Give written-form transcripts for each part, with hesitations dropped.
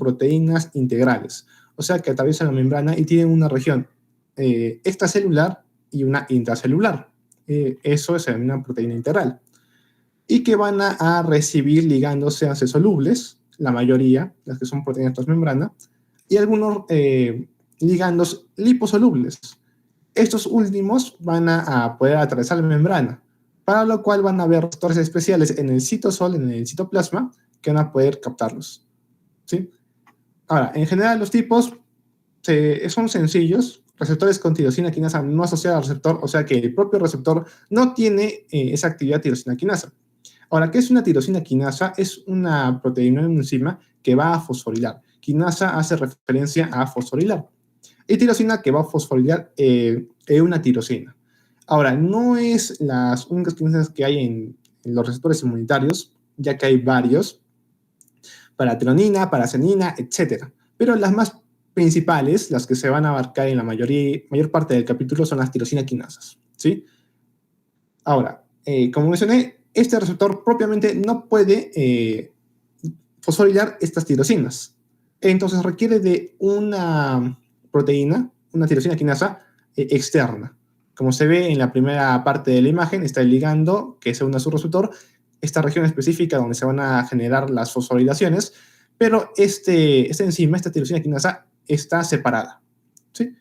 proteínas integrales, o sea que atraviesan la membrana y tienen una región extracelular y una intracelular. Eso se denomina proteína integral. Y que van a recibir ligandos, sean solubles, la mayoría, las que son proteínas transmembrana, y algunos ligandos liposolubles. Estos últimos van a poder atravesar la membrana, para lo cual van a haber receptores especiales en el citosol, en el citoplasma, que van a poder captarlos, ¿sí? Ahora, en general los tipos son sencillos, receptores con tirosina quinasa no asociada al receptor, o sea que el propio receptor no tiene esa actividad tirosina quinasa. Ahora, ¿qué es una tirosina quinasa? Es una proteína, una enzima que va a fosforilar. Quinasa hace referencia a fosforilar. Y tirosina que va a fosforilar una tirosina. Ahora, no es las únicas quinasas que hay en los receptores inmunitarios, ya que hay varios, para tronina, para acenina, etc. Pero las más principales, las que se van a abarcar en la mayor parte del capítulo, son las tirosina quinasas, ¿sí? Ahora, como mencioné, este receptor propiamente no puede fosforilar estas tirosinas. Entonces requiere de una proteína, una tirosina quinasa externa. Como se ve en la primera parte de la imagen, está el ligando que se une a su receptor, esta región específica donde se van a generar las fosforilaciones, pero esta enzima, esta tirosina quinasa, está separada, ¿sí?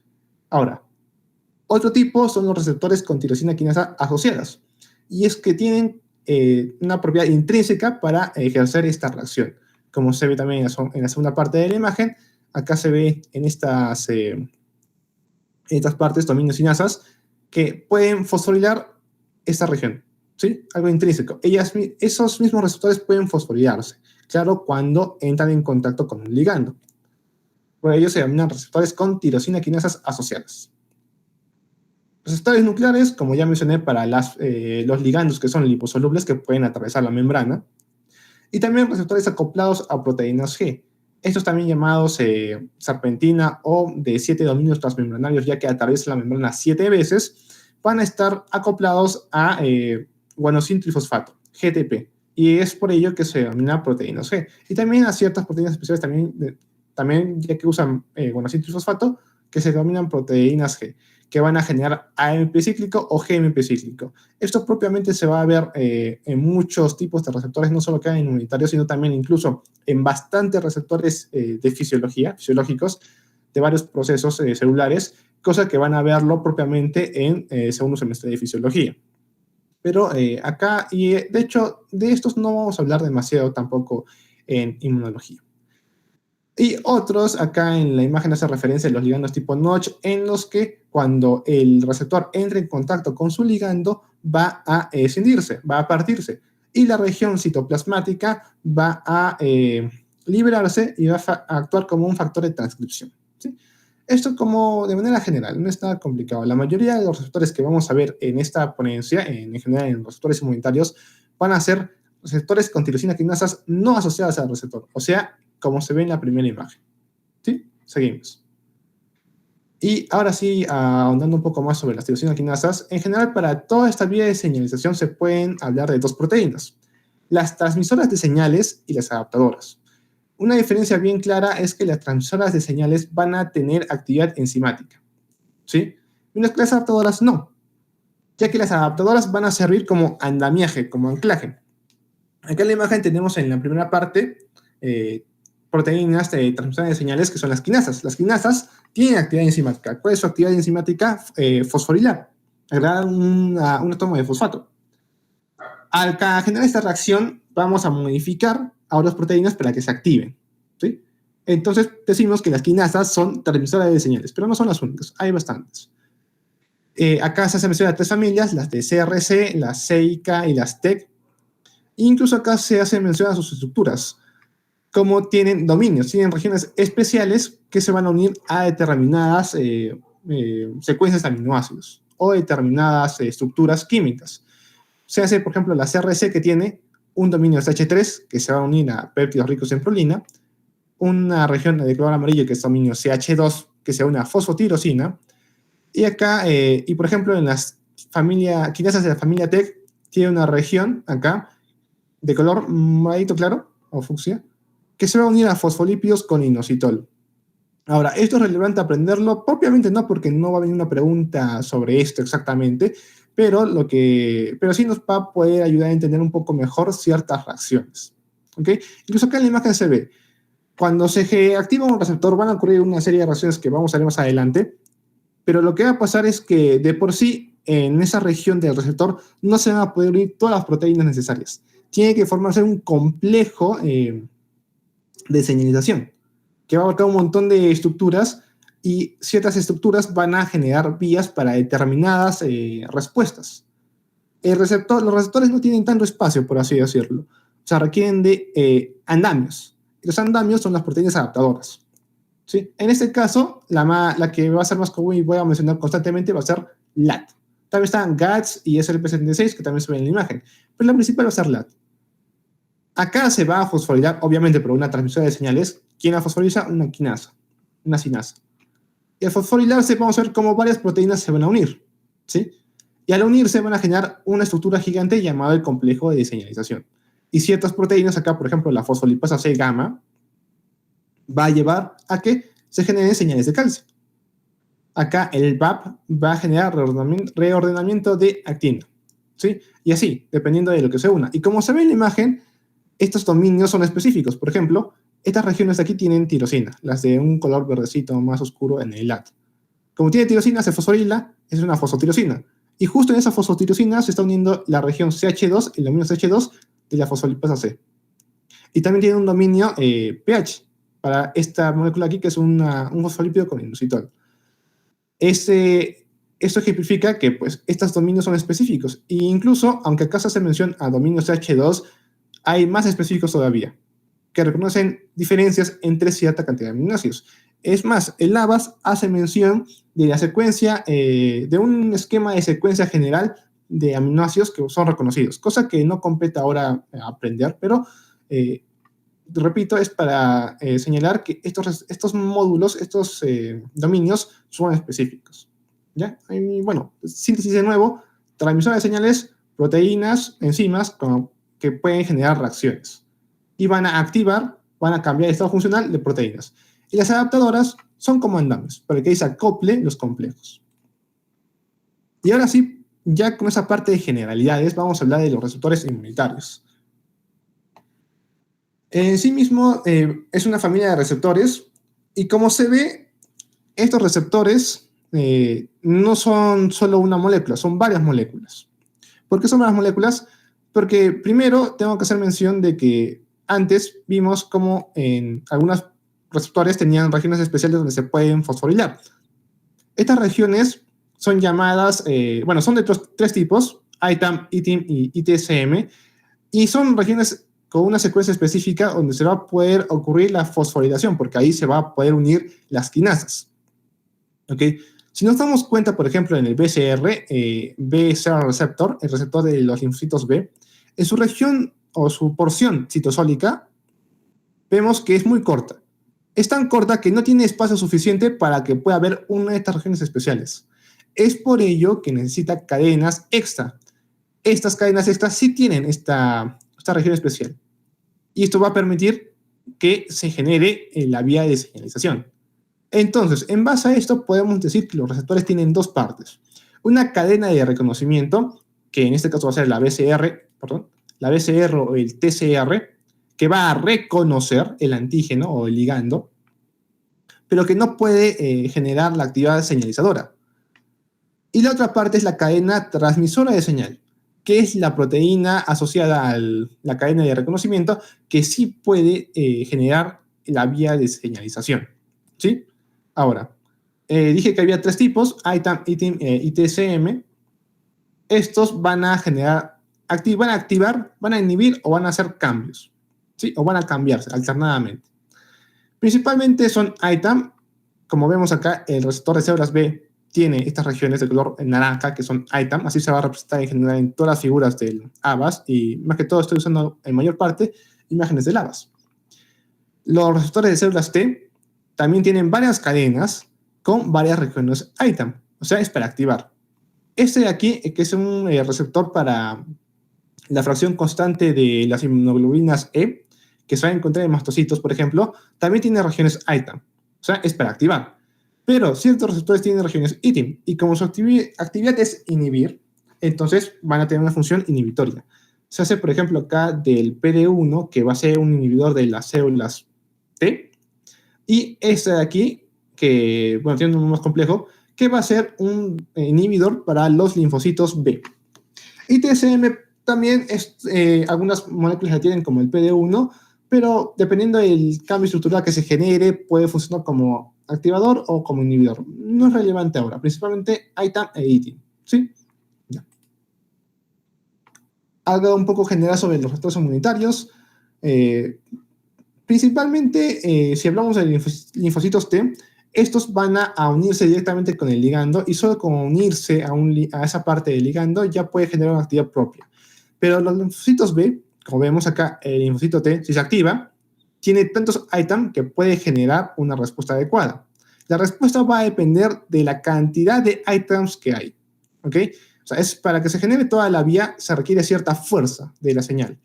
Ahora, otro tipo son los receptores con tirosina quinasa asociadas, y es que tienen una propiedad intrínseca para ejercer esta reacción. Como se ve también en la segunda parte de la imagen, acá se ve en estas partes, dominosinasas, que pueden fosforilar esta región, ¿sí? Algo intrínseco. Esos mismos receptores pueden fosforilarse, claro, cuando entran en contacto con un ligando. Por ello se denominan receptores con tirosina quinasas asociadas. Receptores nucleares, como ya mencioné, para los ligandos que son liposolubles que pueden atravesar la membrana. Y también receptores acoplados a proteínas G. Estos también llamados serpentina o de 7 dominios transmembranarios, ya que atraviesan la membrana 7 veces, van a estar acoplados a guanosina trifosfato, GTP. Y es por ello que se denomina proteínas G. Y también a ciertas proteínas especiales también ya que usan guanosina trifosfato, que se denominan proteínas G, que van a generar AMP cíclico o GMP cíclico. Esto propiamente se va a ver en muchos tipos de receptores, no solo que hay en inmunitarios, sino también incluso en bastantes receptores de fisiológicos, de varios procesos celulares, cosa que van a verlo propiamente en segundo semestre de fisiología. Pero acá, y de hecho, de estos no vamos a hablar demasiado tampoco en inmunología. Y otros, acá en la imagen hace referencia a los ligandos tipo Notch, en los que cuando el receptor entra en contacto con su ligando, va a escindirse, va a partirse. Y la región citoplasmática va a liberarse y va a actuar como un factor de transcripción, ¿sí? Esto como de manera general, no es nada complicado. La mayoría de los receptores que vamos a ver en esta ponencia, en general en los receptores inmunitarios, van a ser receptores con tirosina quinasas no asociadas al receptor, o sea, como se ve en la primera imagen, ¿sí? Seguimos. Y ahora sí, ahondando un poco más sobre las tirosina quinasas, en general para toda esta vía de señalización se pueden hablar de dos proteínas, las transmisoras de señales y las adaptadoras. Una diferencia bien clara es que las transmisoras de señales van a tener actividad enzimática, ¿sí? Mientras que las adaptadoras no, ya que las adaptadoras van a servir como andamiaje, como anclaje. Acá en la imagen tenemos en la primera parte proteínas de transmisión de señales que son las quinasas. Las quinasas tienen actividad enzimática. ¿Cuál es su actividad enzimática? Fosforilar, agregar un átomo de fosfato. Al generar esta reacción, vamos a modificar a otras proteínas para que se activen, ¿sí? Entonces decimos que las quinasas son transmisoras de señales, pero no son las únicas, hay bastantes. Acá se hace mención a tres familias, las de CRC, las CIK y las TEC. Incluso acá se hace mención a sus estructuras, como tienen dominios, tienen regiones especiales que se van a unir a determinadas secuencias de aminoácidos o determinadas estructuras químicas. Se hace, por ejemplo, la CRC, que tiene un dominio CH3 que se va a unir a péptidos ricos en prolina, una región de color amarillo que es dominio CH2 que se une a fosfotirosina, y acá, y por ejemplo, en las quinasas de la familia TEC, tiene una región acá de color moradito claro o fucsia, que se va a unir a fosfolípidos con inositol. Ahora, esto es relevante aprenderlo, propiamente no, porque no va a venir una pregunta sobre esto exactamente, pero sí nos va a poder ayudar a entender un poco mejor ciertas reacciones. ¿Ok? Incluso acá en la imagen se ve, cuando se activa un receptor van a ocurrir una serie de reacciones que vamos a ver más adelante, pero lo que va a pasar es que de por sí en esa región del receptor no se van a poder unir todas las proteínas necesarias. Tiene que formarse un complejo de señalización que va a abarcar un montón de estructuras y ciertas estructuras van a generar vías para determinadas respuestas. Los receptores no tienen tanto espacio, por así decirlo. O sea, requieren de andamios. Los andamios son las proteínas adaptadoras. ¿Sí? En este caso, la que va a ser más común y voy a mencionar constantemente va a ser LAT. También están GATS y SLP76, que también se ven en la imagen. Pero la principal va a ser LAT. Acá se va a fosforilar, obviamente, por una transmisora de señales. ¿Quién la fosforiza? Una quinasa, una sinasa. Y al fosforilarse vamos a ver cómo varias proteínas se van a unir. ¿Sí? Y al unirse van a generar una estructura gigante llamada el complejo de señalización. Y ciertas proteínas, acá por ejemplo la fosfolipasa C gamma, va a llevar a que se generen señales de calcio. Acá el VAP va a generar reordenamiento de actina. ¿Sí? Y así, dependiendo de lo que se una. Y como se ve en la imagen, estos dominios son específicos. Por ejemplo, estas regiones de aquí tienen tirosina, las de un color verdecito más oscuro en el LAT. Como tiene tirosina, se fosforila, es una fosfotirosina. Y justo en esa fosfotirosina se está uniendo la región CH2, el dominio CH2 de la fosfolipasa C. Y también tiene un dominio pH para esta molécula aquí, que es un fosfolípido con inositol. Esto ejemplifica que pues, estos dominios son específicos. E incluso, aunque acá se hace mención a dominios CH2, hay más específicos todavía, que reconocen diferencias entre cierta cantidad de aminoácidos. Es más, el ABAS hace mención de la secuencia, de un esquema de secuencia general de aminoácidos que son reconocidos, cosa que no compete ahora aprender, pero repito, es para señalar que estos módulos, estos dominios son específicos. ¿Ya? Y bueno, síntesis de nuevo, transmisora de señales, proteínas, enzimas, que pueden generar reacciones. Y van a cambiar el estado funcional de proteínas. Y las adaptadoras son como andamios, para que ahí se acople los complejos. Y ahora sí, ya con esa parte de generalidades, vamos a hablar de los receptores inmunitarios. En sí mismo es una familia de receptores, y como se ve, estos receptores no son solo una molécula, son varias moléculas. ¿Por qué son varias moléculas? Porque primero tengo que hacer mención de que antes vimos cómo en algunos receptores tenían regiones especiales donde se pueden fosforilar. Estas regiones son llamadas, son de tres tipos, ITAM, ITIM y ITCM, y son regiones con una secuencia específica donde se va a poder ocurrir la fosforilación, porque ahí se va a poder unir las quinasas. ¿Ok? Si nos damos cuenta, por ejemplo, en el BCR, BCR receptor, el receptor de los linfocitos B, en su región o su porción citosólica, vemos que es muy corta. Es tan corta que no tiene espacio suficiente para que pueda haber una de estas regiones especiales. Es por ello que necesita cadenas extra. Estas cadenas extras sí tienen esta región especial. Y esto va a permitir que se genere la vía de señalización. Entonces, en base a esto, podemos decir que los receptores tienen dos partes. Una cadena de reconocimiento, que en este caso va a ser la BCR o el TCR, que va a reconocer el antígeno o el ligando, pero que no puede generar la actividad señalizadora. Y la otra parte es la cadena transmisora de señal, que es la proteína asociada a la cadena de reconocimiento, que sí puede generar la vía de señalización. ¿Sí? Ahora, dije que había tres tipos, ITAM, ITIM y TCM. Estos van a activar, van a inhibir o van a hacer cambios. ¿Sí? O van a cambiarse alternadamente. Principalmente son ITAM. Como vemos acá, el receptor de células B tiene estas regiones de color naranja que son ITAM. Así se va a representar en general en todas las figuras del ABAS. Y más que todo estoy usando en mayor parte imágenes del ABAS. Los receptores de células T también tienen varias cadenas con varias regiones ITAM, o sea, es para activar. Este de aquí, que es un receptor para la fracción constante de las inmunoglobulinas E, que se va a encontrar en mastocitos, por ejemplo, también tiene regiones ITAM. O sea, es para activar. Pero ciertos receptores tienen regiones ITIM, y como su actividad es inhibir, entonces van a tener una función inhibitoria. Se hace, por ejemplo, acá del PD1, que va a ser un inhibidor de las células T, y este de aquí, que, bueno, tiene un nombre más complejo, que va a ser un inhibidor para los linfocitos B. Y TSM también, algunas moléculas la tienen como el PD1, pero dependiendo del cambio estructural que se genere, puede funcionar como activador o como inhibidor. No es relevante ahora, principalmente ITAM e ITIM, ¿sí? Ya. Algo un poco general sobre los receptores inmunitarios. Principalmente, si hablamos de linfocitos T, estos van a unirse directamente con el ligando, y solo con unirse a esa parte del ligando ya puede generar una actividad propia. Pero los linfocitos B, como vemos acá, el linfocito T, si se activa, tiene tantos ITAM que puede generar una respuesta adecuada. La respuesta va a depender de la cantidad de ITAMs que hay, ¿ok? O sea, para que se genere toda la vía se requiere cierta fuerza de la señal.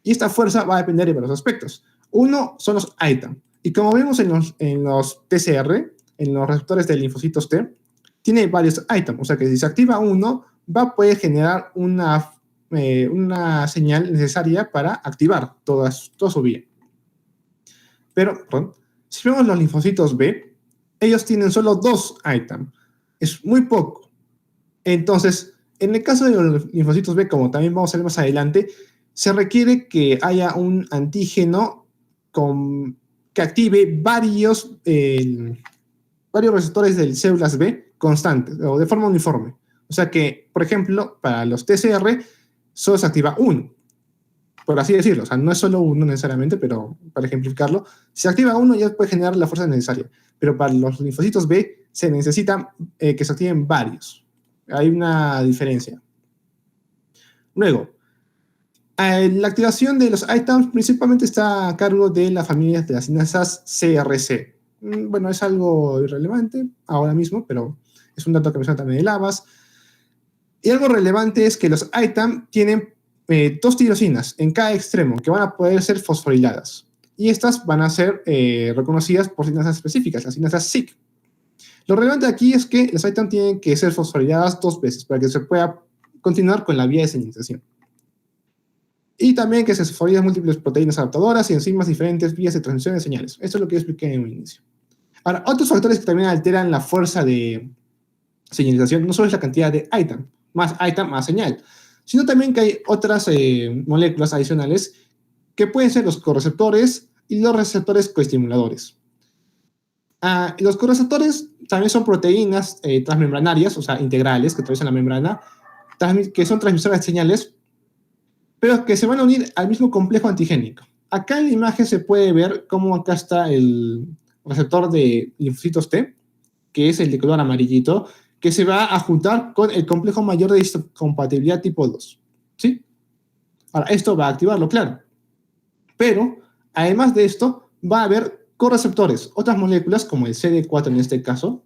Y esta fuerza va a depender de varios aspectos. Uno son los ITAM. Y como vemos en los TCR, en los receptores de linfocitos T, tiene varios ITAM. O sea que si se activa uno, va a poder generar una señal necesaria para activar toda su vía. Pero, perdón, si vemos los linfocitos B, ellos tienen solo 2 ITAM. Es muy poco. Entonces, en el caso de los linfocitos B, como también vamos a ver más adelante, se requiere que haya un antígeno que active varios receptores de células B constantes o de forma uniforme. O sea que, por ejemplo, para los TCR solo se activa uno, por así decirlo. O sea, no es solo uno necesariamente, pero para ejemplificarlo, si se activa uno ya puede generar la fuerza necesaria. Pero para los linfocitos B se necesita que se activen varios. Hay una diferencia. Luego, la activación de los ITAMs principalmente está a cargo de la familia de las cinasas CRC. Bueno, es algo irrelevante ahora mismo, pero es un dato que menciona también el ABAS. Y algo relevante es que los ITAM tienen 2 tirosinas en cada extremo que van a poder ser fosforiladas. Y estas van a ser reconocidas por cinasas específicas, las cinasas SIC. Lo relevante aquí es que las ITAM tienen que ser fosforiladas 2 veces para que se pueda continuar con la vía de señalización. Y también que se fosforilan múltiples proteínas adaptadoras y enzimas diferentes vías de transmisión de señales. Esto es lo que yo expliqué en un inicio. Ahora, otros factores que también alteran la fuerza de señalización no solo es la cantidad de ITAM, más señal, sino también que hay otras moléculas adicionales que pueden ser los correceptores y los receptores coestimuladores. Los correceptores también son proteínas transmembranarias, o sea, integrales que atraviesan la membrana, que son transmisoras de señales, pero que se van a unir al mismo complejo antigénico. Acá en la imagen se puede ver cómo acá está el receptor de linfocitos T, que es el de color amarillito, que se va a juntar con el complejo mayor de histocompatibilidad tipo 2. ¿Sí? Ahora, esto va a activarlo, claro. Pero, además de esto, va a haber correceptores, otras moléculas, como el CD4 en este caso,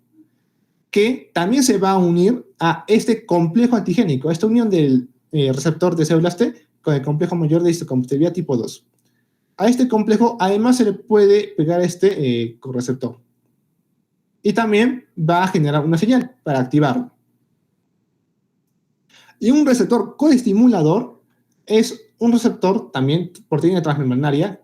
que también se va a unir a este complejo antigénico, a esta unión del receptor de células T con el complejo mayor de histocompatibilidad tipo 2. A este complejo, además, se le puede pegar este correceptor. Y también va a generar una señal para activarlo. Y un receptor coestimulador es un receptor, también proteína transmembranaria,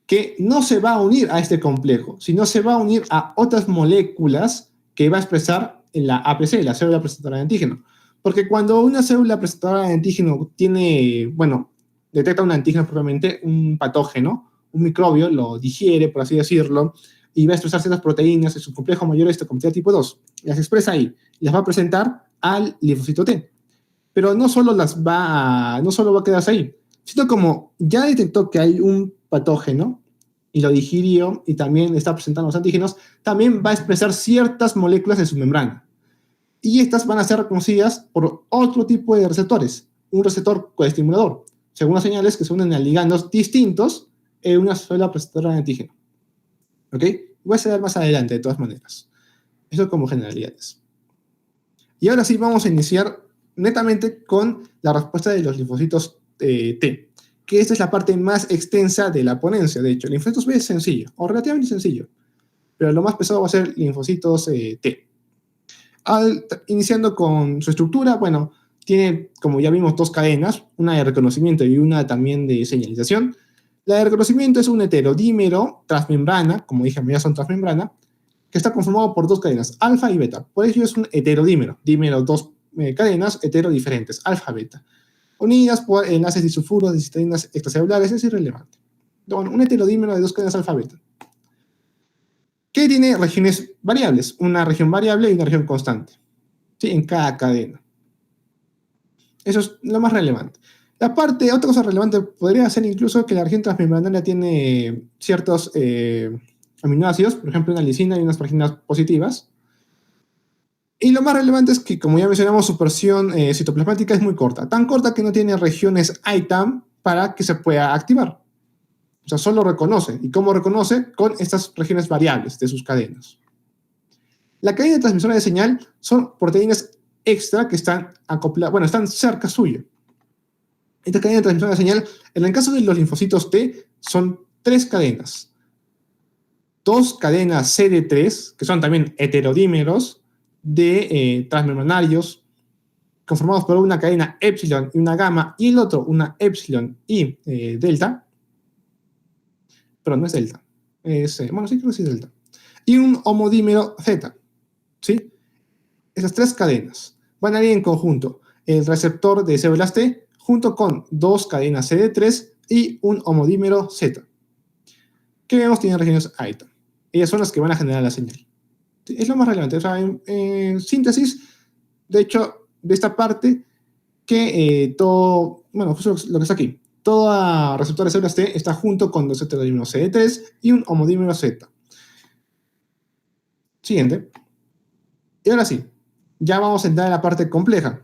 que no se va a unir a este complejo, sino se va a unir a otras moléculas que va a expresar en la APC, la célula presentora de antígeno. Porque cuando una célula presentora de antígeno detecta un antígeno propiamente, un patógeno, un microbio, lo digiere, por así decirlo, y va a expresar ciertas proteínas en su complejo mayor de histocompatibilidad tipo 2. Las expresa ahí, y las va a presentar al linfocito T. Pero no solo va a quedarse ahí, sino como ya detectó que hay un patógeno y lo digirió y también está presentando los antígenos, también va a expresar ciertas moléculas en su membrana. Y estas van a ser reconocidas por otro tipo de receptores, un receptor coestimulador, según las señales que se unen a ligandos distintos en una sola presentora de antígeno. ¿Ok? Voy a ver más adelante, de todas maneras. Eso como generalidades. Y ahora sí vamos a iniciar netamente con la respuesta de los linfocitos T, que esta es la parte más extensa de la ponencia. De hecho, linfocitos B es sencillo, o relativamente sencillo, pero lo más pesado va a ser linfocitos T. Iniciando con su estructura, bueno, tiene, como ya vimos, dos cadenas, una de reconocimiento y una también de señalización. La de reconocimiento es un heterodímero transmembrana, como dije, ya son transmembrana, que está conformado por dos cadenas, alfa y beta. Por ello es un heterodímero, dímero, dos cadenas heterodiferentes, alfa, beta, unidas por enlaces disulfuros de cisteínas extracelulares. Es irrelevante. Bueno, un heterodímero de dos cadenas alfa, beta, que tiene regiones variables, una región variable y una región constante, ¿sí? En cada cadena. Eso es lo más relevante. Otra cosa relevante podría ser incluso que la región transmembranaria tiene ciertos aminoácidos, por ejemplo, una lisina y unas fraginas positivas. Y lo más relevante es que, como ya mencionamos, su porción citoplasmática es muy corta, tan corta que no tiene regiones ITAM para que se pueda activar. O sea, solo reconoce. ¿Y cómo reconoce? Con estas regiones variables de sus cadenas. La cadena transmisora de señal son proteínas extra que están acopladas, bueno, están cerca suyo. Esta cadena de transmisión de señal, en el caso de los linfocitos T, son tres cadenas. Dos cadenas CD3, que son también heterodímeros de transmembranarios, conformados por una cadena epsilon y una gamma, y el otro una epsilon y delta. Pero no es delta. Bueno, sí creo que sí es delta. Y un homodímero Z. ¿Sí? Esas tres cadenas van a ir en conjunto. El receptor de células T junto con dos cadenas CD3 y un homodímero Z, que vemos tienen regiones AITA. Ellas son las que van a generar la señal. Es lo más relevante. O sea, en síntesis, de hecho, de esta parte, que todo, bueno, justo lo que está aquí, todo receptor de células T está junto con dos heterodímeros CD3 y un homodímero Z. Siguiente. Y ahora sí, ya vamos a entrar en la parte compleja.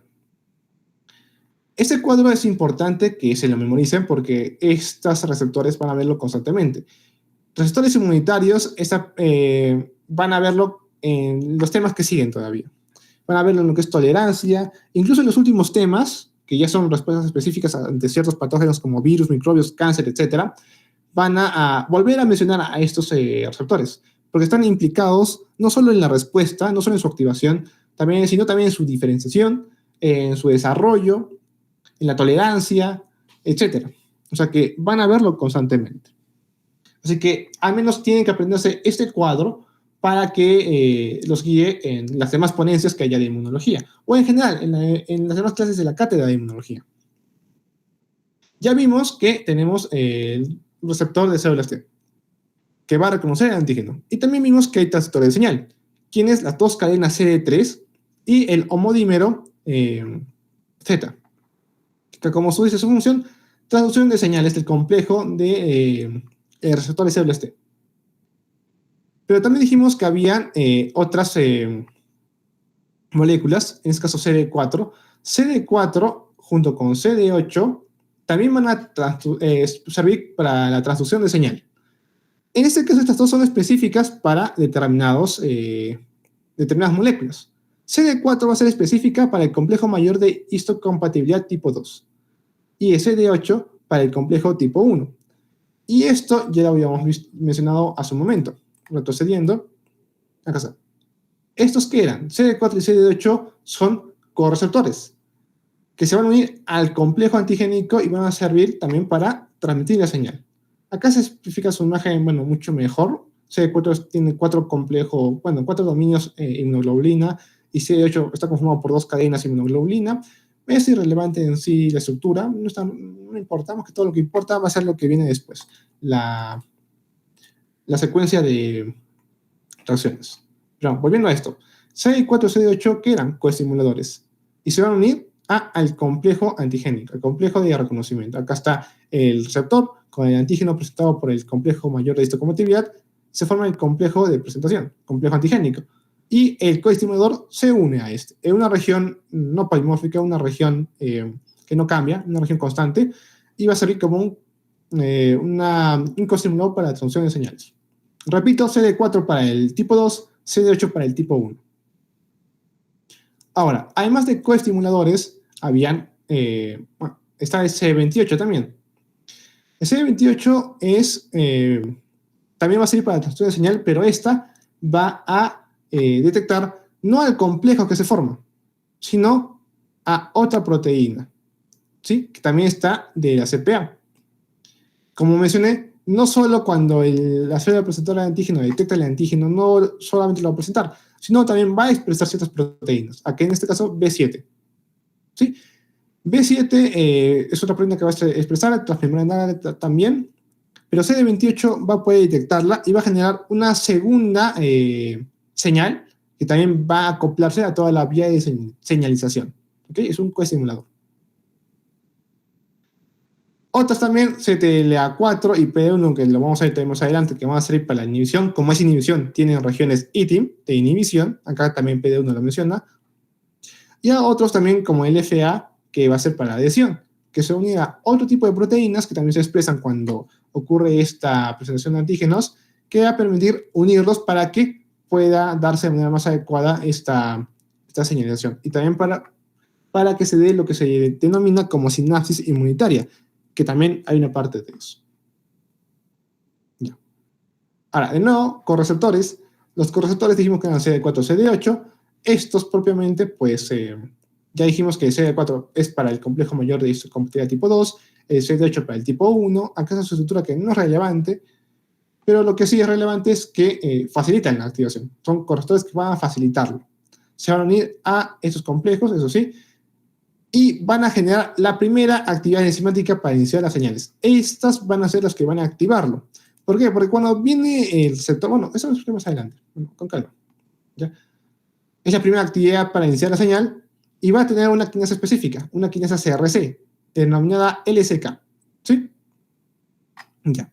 Este cuadro es importante que se lo memoricen porque estos receptores van a verlo constantemente. Receptores inmunitarios van a verlo en los temas que siguen todavía. Van a verlo en lo que es tolerancia, incluso en los últimos temas, que ya son respuestas específicas ante ciertos patógenos como virus, microbios, cáncer, etc. Van a volver a mencionar a estos receptores, porque están implicados no solo en la respuesta, no solo en su activación, sino también en su diferenciación, en su desarrollo, en la tolerancia, etc. O sea que van a verlo constantemente. Así que al menos tienen que aprenderse este cuadro para que los guíe en las demás ponencias que haya de inmunología, o en general, en las demás clases de la cátedra de inmunología. Ya vimos que tenemos el receptor de células T, que va a reconocer el antígeno. Y también vimos que hay transductores de señal, quienes las dos cadenas CD3 y el homodímero Z, que como su dice su función, traducción de señales del complejo de receptores de células T. Pero también dijimos que había otras moléculas, en este caso CD4. CD4 junto con CD8 también van a servir para la transducción de señal. En este caso, estas dos son específicas para determinadas moléculas. CD4 va a ser específica para el complejo mayor de histocompatibilidad tipo 2 y CD8 para el complejo tipo 1. Y esto ya lo habíamos mencionado hace un momento. Retrocediendo, acá está. ¿Estos qué eran? CD4 y CD8 son correceptores que se van a unir al complejo antigénico y van a servir también para transmitir la señal. Acá se especifica su imagen, bueno, mucho mejor. CD4 tiene cuatro dominios inmunoglobulina y CD8 está conformado por dos cadenas inmunoglobulina. Es irrelevante en sí la estructura, no importa, más que todo lo que importa va a ser lo que viene después, la secuencia de reacciones. Pero volviendo a esto, CD4 y CD8 que eran coestimuladores y se van a unir al complejo antigénico, el complejo de reconocimiento. Acá está el receptor con el antígeno presentado por el complejo mayor de histocompatibilidad, se forma el complejo de presentación, complejo antigénico. Y el coestimulador se une a este, en una región no polimórfica, una región que no cambia, una región constante, y va a servir como un coestimulador para la transducción de señales. Repito, CD4 para el tipo 2, CD8 para el tipo 1. Ahora, además de coestimuladores, está el C28 también. El CD28 también va a servir para la transducción de señal, pero esta va a detectar no al complejo que se forma, sino a otra proteína, ¿sí? Que también está de la CPA. Como mencioné, no solo cuando la célula presentora de antígeno detecta el antígeno, no solamente lo va a presentar, sino también va a expresar ciertas proteínas, aquí en este caso B7, ¿sí? B7 es otra proteína que va a expresar transmembrana también, pero CD28 va a poder detectarla y va a generar una segunda señal que también va a acoplarse a toda la vía de señalización. ¿Okay? Es un coesimulador. Otras también, CTLA4 y PD1, que lo vamos a ver más adelante, que van a servir para la inhibición. Como es inhibición, tienen regiones ITIM de inhibición. Acá también PD1 lo menciona. Y a otros también como el FA, que va a ser para la adhesión, que se une a otro tipo de proteínas que también se expresan cuando ocurre esta presentación de antígenos, que va a permitir unirlos para que pueda darse de manera más adecuada esta señalización. Y también para que se dé lo que se denomina como sinapsis inmunitaria, que también hay una parte de eso. Ya. Ahora, de nuevo, correceptores. Los correceptores dijimos que eran CD4, CD8. Estos propiamente, pues, ya dijimos que el CD4 es para el complejo mayor de histocompatibilidad tipo 2, el CD8 para el tipo 1. Acá es una estructura que no es relevante, pero lo que sí es relevante es que facilitan la activación. Son correceptores que van a facilitarlo. Se van a unir a estos complejos, eso sí, y van a generar la primera actividad enzimática para iniciar las señales. Estas van a ser las que van a activarlo. ¿Por qué? Porque cuando viene el receptor, bueno, eso lo explico más adelante, con calma. ¿Ya? Es la primera actividad para iniciar la señal y va a tener una quinasa específica, una quinasa CRC, denominada LSK. ¿Sí? Ya.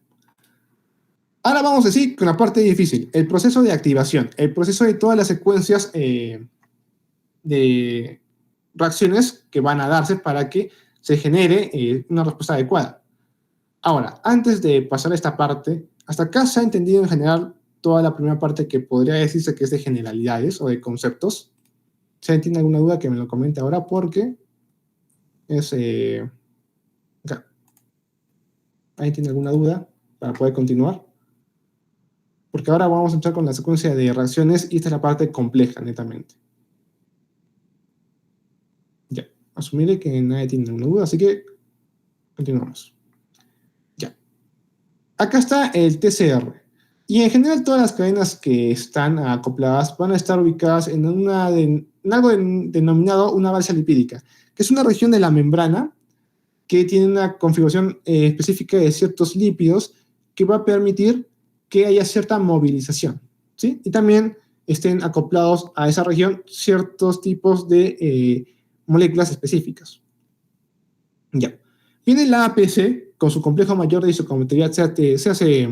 Ahora vamos a decir con la parte difícil, el proceso de activación, el proceso de todas las secuencias de reacciones que van a darse para que se genere una respuesta adecuada. Ahora, antes de pasar a esta parte, hasta acá se ha entendido en general toda la primera parte que podría decirse que es de generalidades o de conceptos. Si alguien tiene alguna duda, que me lo comente ahora porque es... acá. ¿Alguien tiene alguna duda para poder continuar? Porque ahora vamos a entrar con la secuencia de reacciones y esta es la parte compleja, netamente. Ya, asumiré que nadie tiene ninguna duda, así que continuamos. Ya. Acá está el TCR. Y en general todas las cadenas que están acopladas van a estar ubicadas en algo denominado una balsa lipídica, que es una región de la membrana que tiene una configuración específica de ciertos lípidos que va a permitir que haya cierta movilización, ¿sí? Y también estén acoplados a esa región ciertos tipos de moléculas específicas. Ya. Viene la APC con su complejo mayor de isocompatibilidad, se hace,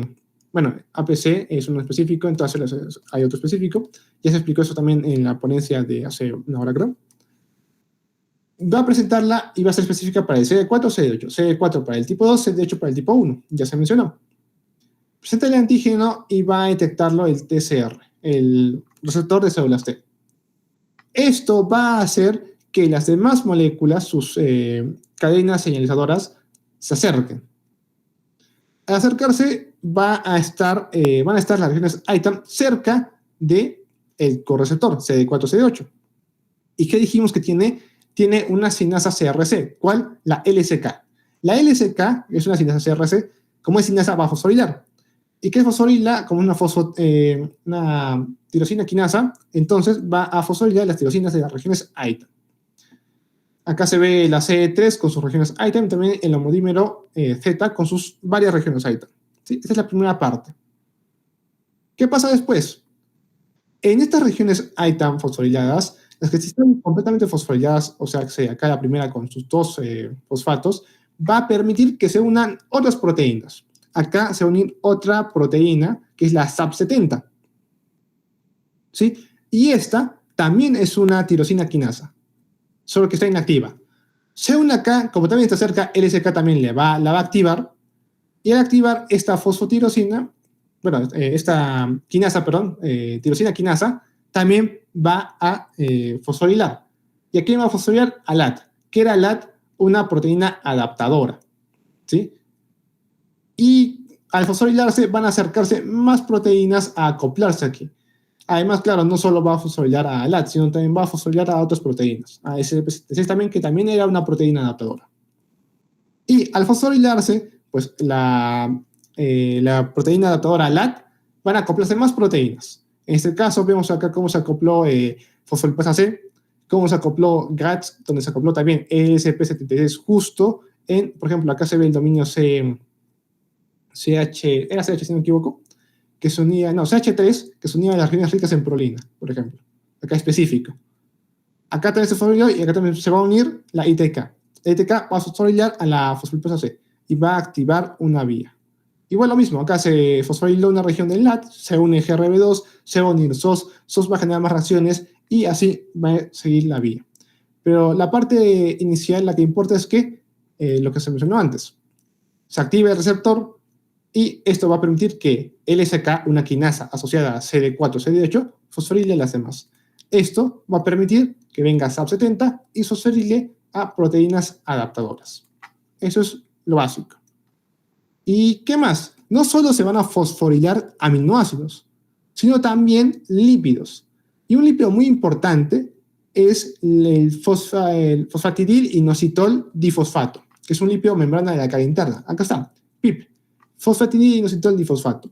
bueno, APC es uno específico, entonces hay otro específico. Ya se explicó eso también en la ponencia de hace una hora, creo. Va a presentarla y va a ser específica para el CD4 o CD8. CD4 para el tipo 2, CD8 para el tipo 1, ya se mencionó. Presenta el antígeno y va a detectarlo el TCR, el receptor de células T. Esto va a hacer que las demás moléculas, sus cadenas señalizadoras, se acerquen. Al acercarse van a estar las regiones ITAM cerca del correceptor CD4, CD8. ¿Y qué dijimos que tiene? Tiene una sinasa CRC. ¿Cuál? La LSK. La LSK es una sinasa CRC, como es sinasa va a fosforilar. ¿Y qué es fosforila? Como una tirosina quinasa, entonces va a fosforilar las tirosinas de las regiones ITAM. Acá se ve la C3 con sus regiones ITAM y también el homodímero Z con sus varias regiones ITAM. ¿Sí? Esta es la primera parte. ¿Qué pasa después? En estas regiones ITAM fosforiladas, las que están completamente fosforiladas, o sea, acá la primera con sus dos fosfatos, va a permitir que se unan otras proteínas. Acá se va a unir otra proteína, que es la SAP70. ¿Sí? Y esta también es una tirosina quinasa, solo que está inactiva. Se une acá, como también está cerca, LSK también la va a activar, y al activar esta fosfotirosina, bueno, esta quinasa, perdón, tirosina quinasa, también va a fosforilar. ¿Y a quién va a fosforilar? A LAT, que era LAT una proteína adaptadora, ¿sí? Y al fosforilarse van a acercarse más proteínas a acoplarse aquí. Además, claro, no solo va a fosforilar a LAT, sino también va a fosforilar a otras proteínas. A SLP76 también, que también era una proteína adaptadora. Y al fosforilarse, pues la proteína adaptadora LAT van a acoplarse más proteínas. En este caso, vemos acá cómo se acopló fosfolipasa C, cómo se acopló GATS, donde se acopló también ESP76 justo en, por ejemplo, acá se ve el dominio CH, era CH si no me equivoco, que se unía, no, CH3, que se unía a las regiones ricas en prolina, por ejemplo. Acá específico. Acá también se fosforiló y acá también se va a unir la ITK. La ITK va a fosforilar a la fosfolipasa C y va a activar una vía. Igual lo mismo, acá se fosforiló una región del LAT, se une GRB2, se va a unir SOS, SOS va a generar más reacciones y así va a seguir la vía. Pero la parte inicial, la que importa es que, lo que se mencionó antes, se activa el receptor y esto va a permitir que LSK, una quinasa asociada a CD4 CD8, fosforile las demás. Esto va a permitir que venga SAP70 y fosforile a proteínas adaptadoras. Eso es lo básico. ¿Y qué más? No solo se van a fosforilar aminoácidos, sino también lípidos. Y un lípido muy importante es el fosfatidil inositol difosfato, que es un lípido membrana de la cara interna. Acá está, PIP, fosfatidil inositol difosfato.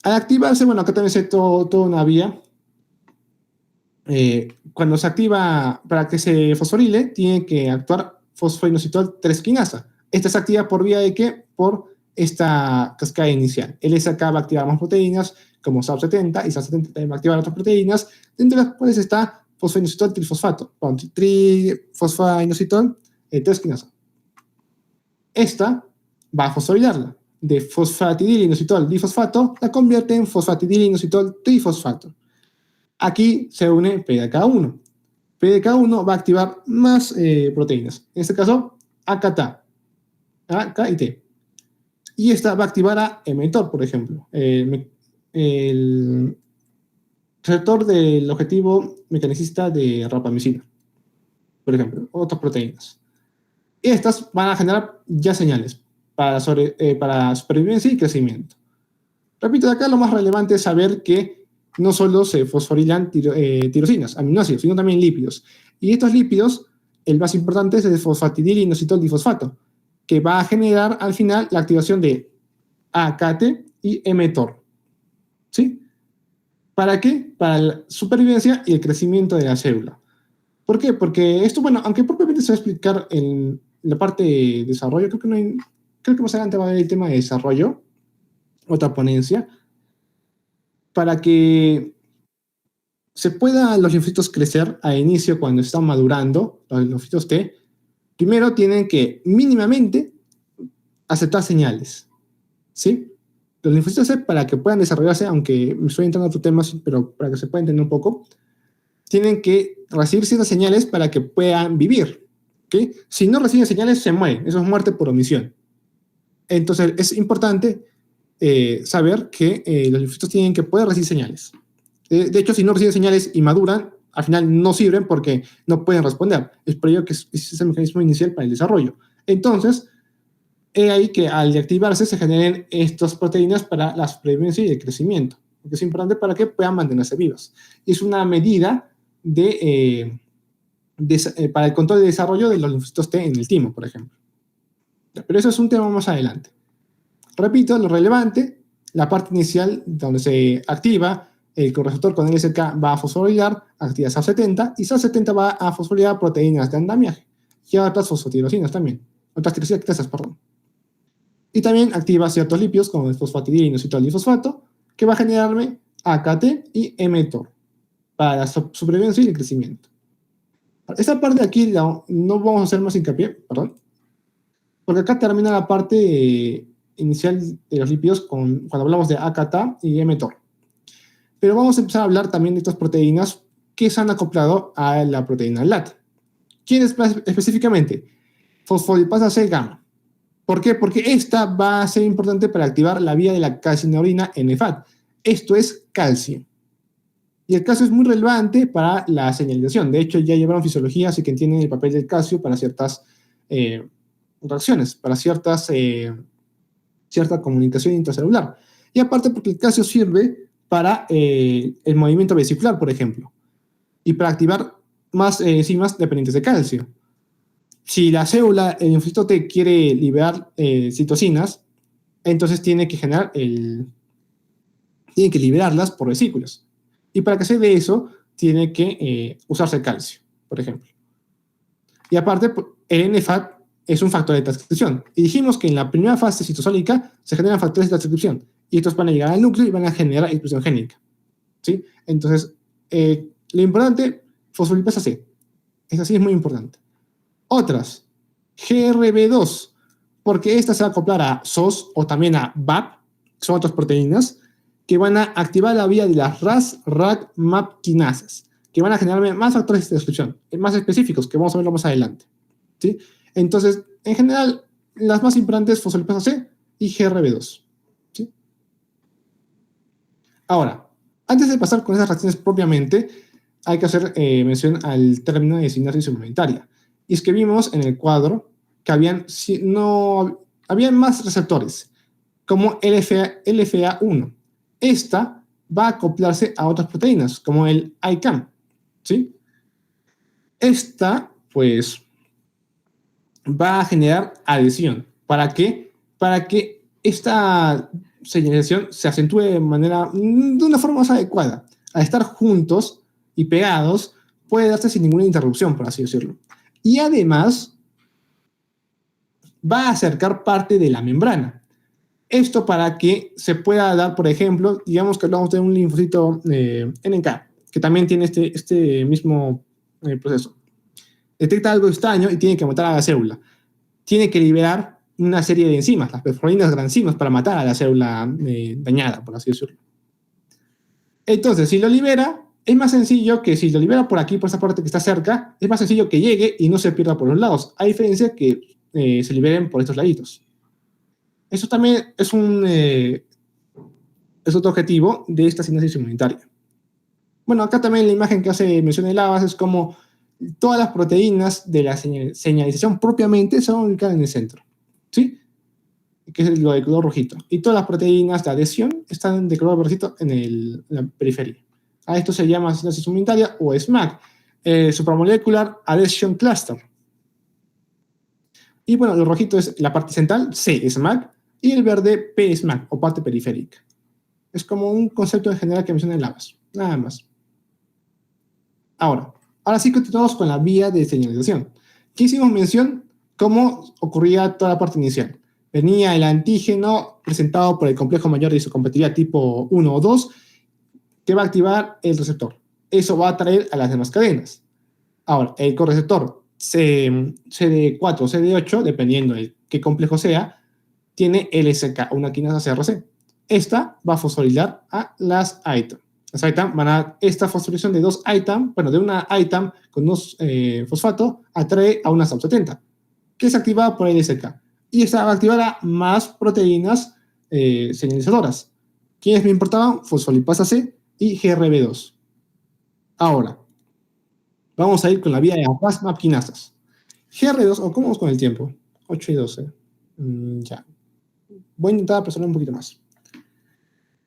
Al activarse, bueno, acá también se toda una vía. Cuando se activa, para que se fosforile, tiene que actuar fosfoinositol 3 quinasa. Esta se activa por vía de ¿qué? Por esta cascada inicial. LSK va a activar más proteínas, como SAP70, y SAP70 también va a activar otras proteínas, entre las cuales está fosfoinositol trifosfato, trifosfoinositol 3 quinasa. Esta va a fosforilarla. De fosfatidilinositol difosfato, la convierte en fosfatidilinositol trifosfato. Aquí se une PDK1. PDK1 va a activar más proteínas. En este caso, AKT. A, K y T. Y esta va a activar a mTOR, por ejemplo. El receptor del objetivo mecanicista de rapamicina, por ejemplo, otras proteínas. Y estas van a generar ya señales para supervivencia y crecimiento. Repito, de acá lo más relevante es saber que no solo se fosforilan tirosinas, aminoácidos, sino también lípidos. Y estos lípidos, el más importante es el fosfatidilinositol difosfato, que va a generar al final la activación de AKT y mTOR. ¿Sí? ¿Para qué? Para la supervivencia y el crecimiento de la célula. ¿Por qué? Porque esto, bueno, aunque propiamente se va a explicar en la parte de desarrollo, creo que más adelante va a haber el tema de desarrollo, otra ponencia, para que se puedan los linfocitos crecer a inicio cuando están madurando, los linfocitos T, primero tienen que mínimamente aceptar señales, ¿sí? Los linfocitos C, para que puedan desarrollarse, aunque me estoy entrando a otro tema, pero para que se pueda entender un poco, tienen que recibir ciertas señales para que puedan vivir, ¿okay? Si no reciben señales, se mueren. Eso es muerte por omisión. Entonces, es importante saber que los linfocitos tienen que poder recibir señales. De hecho, si no reciben señales y maduran, al final no sirven porque no pueden responder. Es por ello que es el mecanismo inicial para el desarrollo. Entonces, es ahí que al activarse se generen estas proteínas para la supervivencia y el crecimiento, porque es importante para que puedan mantenerse vivas. Y es una medida para el control de desarrollo de los linfocitos T en el timo, por ejemplo. Pero eso es un tema más adelante. Repito, lo relevante, la parte inicial donde se activa el correceptor con LSK va a fosforilar, activa SAP70 y SAP70 va a fosforilar proteínas de andamiaje y otras fosfotirosinas también, otras tirosinas, perdón. Y también activa ciertos lípidos como el fosfatidilinositol difosfato que va a generarme AKT y mTOR para la supervivencia y el crecimiento. Esta parte de aquí no vamos a hacer más hincapié, perdón, porque acá termina la parte inicial de los lípidos cuando hablamos de AKT y mTOR. Pero vamos a empezar a hablar también de estas proteínas que se han acoplado a la proteína LAT. ¿Quiénes específicamente? Fosfolipasa C gamma. ¿Por qué? Porque esta va a ser importante para activar la vía de la calcineurina NFAT. Esto es calcio. Y el calcio es muy relevante para la señalización. De hecho, ya llevaron fisiología, así que entienden el papel del calcio para ciertas reacciones, para ciertas cierta comunicación intracelular. Y aparte porque el calcio sirve para el movimiento vesicular, por ejemplo, y para activar más enzimas dependientes de calcio. Si la célula, el linfocito T, quiere liberar citocinas, entonces tiene que liberarlas por vesículas. Y para que se dé eso, tiene que usarse calcio, por ejemplo. Y aparte, el NFAT es un factor de transcripción. Y dijimos que en la primera fase citosólica se generan factores de transcripción. Y estos van a llegar al núcleo y van a generar expresión génica. ¿Sí? Entonces, lo importante, fosfolipasa C. Esa sí es muy importante. Otras, GRB2, porque esta se va a acoplar a SOS o también a BAP, que son otras proteínas, que van a activar la vía de las RAS, RAC, MAP quinasas, que van a generar más factores de transcripción, más específicos, que vamos a verlo más adelante. ¿Sí? Entonces, en general, las más importantes, fosfolipasa C y GRB2. ¿Sí? Ahora, antes de pasar con esas reacciones propiamente, hay que hacer mención al término de sinapsis suplementaria. Y es que vimos en el cuadro que habían más receptores, como LFA1. Esta va a acoplarse a otras proteínas, como el ICAM. ¿Sí? Esta, pues, va a generar adhesión. ¿Para qué? Para que esta señalización se acentúe de una forma más adecuada. Al estar juntos y pegados, puede darse sin ninguna interrupción, por así decirlo. Y además, va a acercar parte de la membrana. Esto para que se pueda dar, por ejemplo, digamos que hablamos de un linfocito NK, que también tiene este mismo proceso. Detecta algo extraño y tiene que matar a la célula. Tiene que liberar una serie de enzimas, las perforinas granzimas, para matar a la célula dañada, por así decirlo. Entonces, si lo libera, es más sencillo que si lo libera por aquí, por esa parte que está cerca, es más sencillo que llegue y no se pierda por los lados, a diferencia que se liberen por estos laditos. Eso también es otro objetivo de esta sinapsis inmunitaria. Bueno, acá también la imagen que hace mención de Lavas es como todas las proteínas de la señalización propiamente se van a ubicar en el centro, ¿sí? Que es lo de color rojito. Y todas las proteínas de adhesión están de color rojito en la periferia. A esto se llama sinapsis inmunitaria o SMAC, Supramolecular Adhesion Cluster. Y bueno, lo rojito es la parte central, C, SMAC, y el verde, P, SMAC, o parte periférica. Es como un concepto en general que menciona Lavas, nada más. Ahora sí continuamos con la vía de señalización. Aquí hicimos mención cómo ocurría toda la parte inicial. Venía el antígeno presentado por el complejo mayor de isocompatibilidad tipo 1 o 2, que va a activar el receptor. Eso va a atraer a las demás cadenas. Ahora, el correceptor CD4 o CD8, dependiendo de qué complejo sea, tiene LSK, una quinasa CRC. Esta va a fosforilar a las ITAM. Las ITAM van a esta fosforilación de dos ITAM, bueno, de una ITAM con dos fosfato, atrae a una SAP70, que es activada por LSK. Y esta va a activar a más proteínas señalizadoras. ¿Quiénes me importaban? Fosfolipasa C y GRB2. Ahora, vamos a ir con la vía de las MAP quinasas. GR2, o ¿cómo vamos con el tiempo? 8 y 12. Ya. Voy a intentar apresurar un poquito más.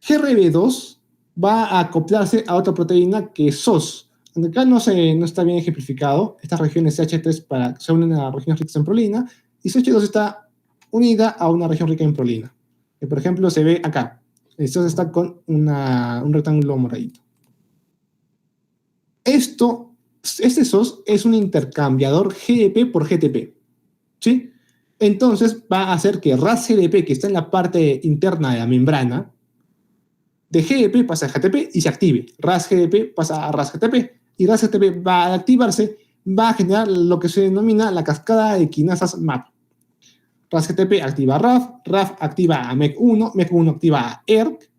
GRB2 va a acoplarse a otra proteína que es SOS. Acá no está bien ejemplificado. Estas regiones CH3 se unen a regiones ricas en prolina y CH2 está unida a una región rica en prolina. Que por ejemplo se ve acá. SOS está con un rectángulo moradito. Este SOS es un intercambiador GDP por GTP. ¿Sí? Entonces va a hacer que RAS-GDP, que está en la parte interna de la membrana, de GDP pasa a GTP y se active. RAS-GDP pasa a RAS-GTP. Y RAS-GTP va a activarse, va a generar lo que se denomina la cascada de quinasas MAP. RAS-GTP activa a RAF, RAF activa a MEC1, MEC1 activa a ERK,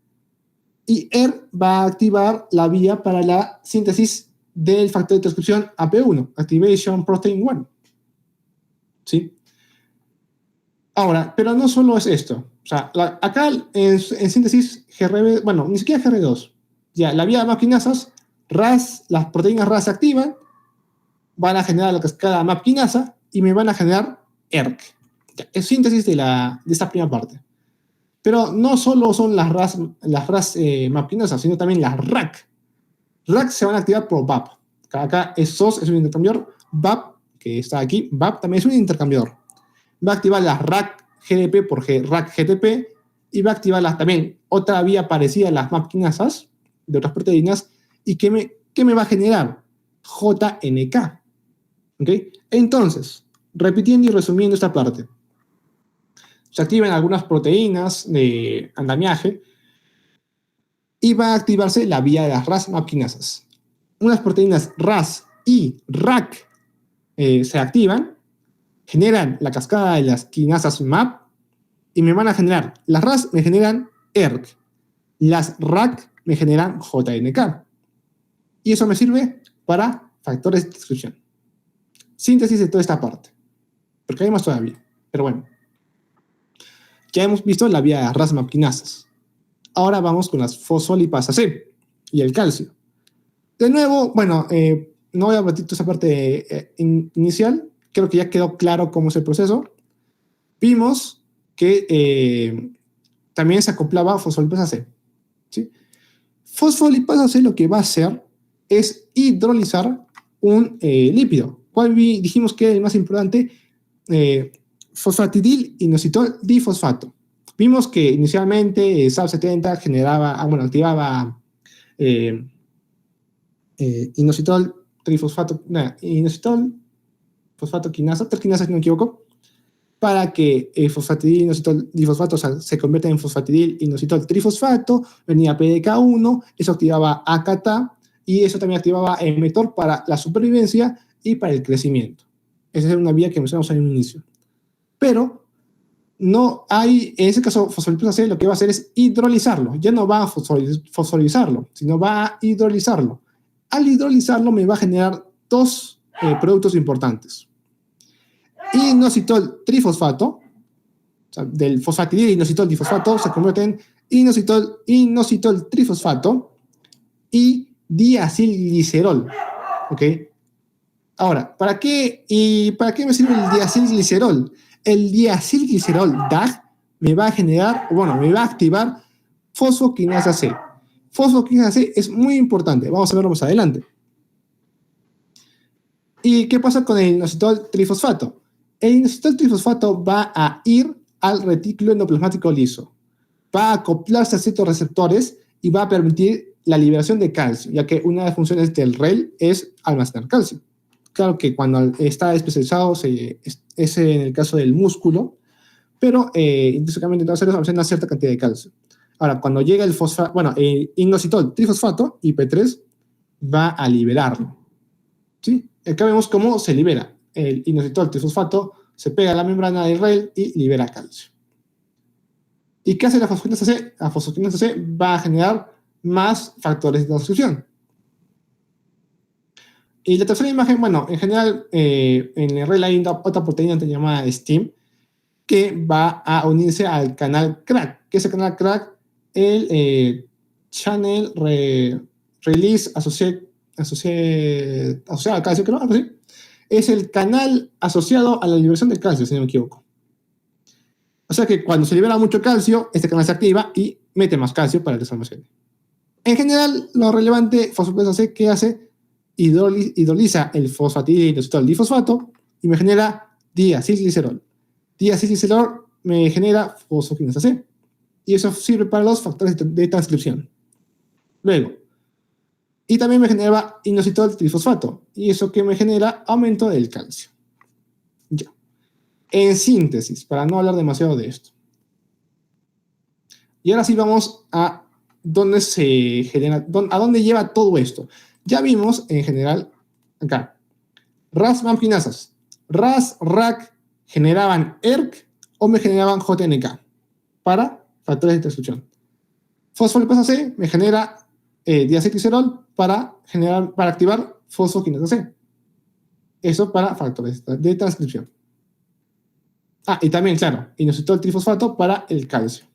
y ERK va a activar la vía para la síntesis del factor de transcripción AP1, Activation Protein 1. ¿Sí? Ahora, pero no solo es esto. O sea, acá en síntesis, bueno, ni siquiera GR2. Ya, la vía de MAP quinasas, las proteínas RAS se activan, van a generar la cascada MAP quinasa y me van a generar ERK. Ya, es síntesis de esta primera parte. Pero no solo son las RAS MAP-quinasas, sino también las RAC. RAC se van a activar por VAP. Acá SOS es un intercambiador, VAP, que está aquí, VAP también es un intercambiador. Va a activar las RAC GDP por RAC GTP y va a activar también otra vía parecida a las MAP-quinasas de otras proteínas. ¿Y qué me va a generar? JNK. ¿Ok? Entonces, repitiendo y resumiendo esta parte, se activan algunas proteínas de andamiaje y va a activarse la vía de las RAS MAP-quinasas. Unas proteínas RAS y RAC se activan, generan la cascada de las quinasas MAP y me van a generar, las RAS me generan ERK, las RAC me generan JNK. Y eso me sirve para factores de transcripción. Síntesis de toda esta parte, porque hay más todavía, pero bueno. Ya hemos visto la vía de las RAS MAP-quinasas. Ahora vamos con las fosfolipasa C y el calcio. De nuevo, bueno, no voy a repetir toda esa parte inicial. Creo que ya quedó claro cómo es el proceso. Vimos que también se acoplaba fosfolipasa C. ¿Sí? Fosfolipasa C lo que va a hacer es hidrolizar un lípido. ¿Cuál dijimos que era el más importante? Fosfatidil inositol difosfato. Vimos que inicialmente SAB70 activaba inositol trifosfato, inositol fosfato quinasa, terquinasa si no me equivoco, para que fosfatidil inositol difosfato se convierta en fosfatidil inositol trifosfato, venía PDK1, eso activaba AKT y eso también activaba mTOR para la supervivencia y para el crecimiento. Esa es una vía que mencionamos en un inicio. Pero no hay, en ese caso, fosfolipasa C lo que va a hacer es hidrolizarlo. Ya no va a fosfolizarlo, sino va a hidrolizarlo. Al hidrolizarlo me va a generar dos productos importantes. Inositol trifosfato, o sea, del fosfatidil inositol difosfato se convierte en inositol trifosfato y diacilglicerol. ¿Ok? Ahora, ¿para qué me sirve el diacilglicerol? El diacilglicerol DAG me va a activar fosfoquinasa C. Fosfoquinasa C es muy importante, vamos a verlo más adelante. ¿Y qué pasa con el inositol trifosfato? El inositol trifosfato va a ir al retículo endoplasmático liso, va a acoplarse a ciertos receptores y va a permitir la liberación de calcio, ya que una de las funciones del REL es almacenar calcio. Claro que cuando está especializado es en el caso del músculo, pero intrínsecamente en todas las células almacena cierta cantidad de calcio. Ahora, cuando llega el inositol trifosfato, IP3, va a liberarlo. ¿Sí? Acá vemos cómo se libera. El inositol trifosfato se pega a la membrana del REL y libera calcio. ¿Y qué hace la fosfoquinasa C? La fosfoquinasa C va a generar más factores de transcripción. Y la tercera imagen, en general, en el REL hay otra proteína llamada STIM que va a unirse al canal CRAC. ¿Qué es el canal CRAC? El Channel Release Associated al calcio, creo, algo así. Es el canal asociado a la liberación de calcio, si no me equivoco. O sea que cuando se libera mucho calcio, este canal se activa y mete más calcio para que se almacene. En general, lo relevante, fosfolipasa C, ¿qué hace? Hidroliza el fosfatidil inositol difosfato y me genera diacilglicerol. Diacilglicerol me genera fosfoquinasa C. Y eso sirve para los factores de transcripción. Luego, y también me genera inositol trifosfato. Y eso que me genera aumento del calcio. Ya. En síntesis, para no hablar demasiado de esto. Y ahora sí vamos a dónde se genera, a dónde lleva todo esto. Ya vimos en general acá. RAS MAP-quinasas. RAS, RAC generaban ERK o me generaban JNK para factores de transcripción. Fosfolipasa C me genera diacilglicerol para activar fosfoquinasa C. Eso para factores de transcripción. Y también, claro, inositol trifosfato para el calcio.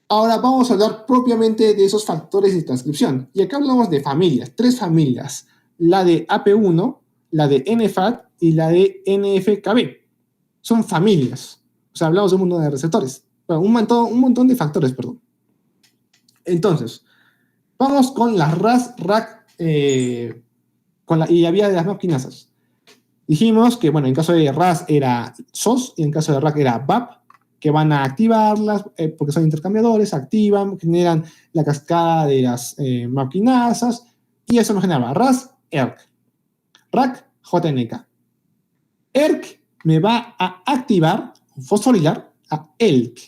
Ahora vamos a hablar propiamente de esos factores de transcripción. Y acá hablamos de familias, 3 familias. La de AP1, la de NFAT y la de NFKB. Son familias. O sea, hablamos de un mundo de receptores. Bueno, un montón de factores, perdón. Entonces, vamos con las RAS, RAC, y la vía de las maquinasas. Dijimos que, bueno, en caso de RAS era SOS y en caso de RAC era VAP, que van a activarlas porque son intercambiadores, activan, generan la cascada de las maquinasas y eso nos generaba RAS, ERC, RAC, JNK. ERC me va a activar, fosforilar, a ELK.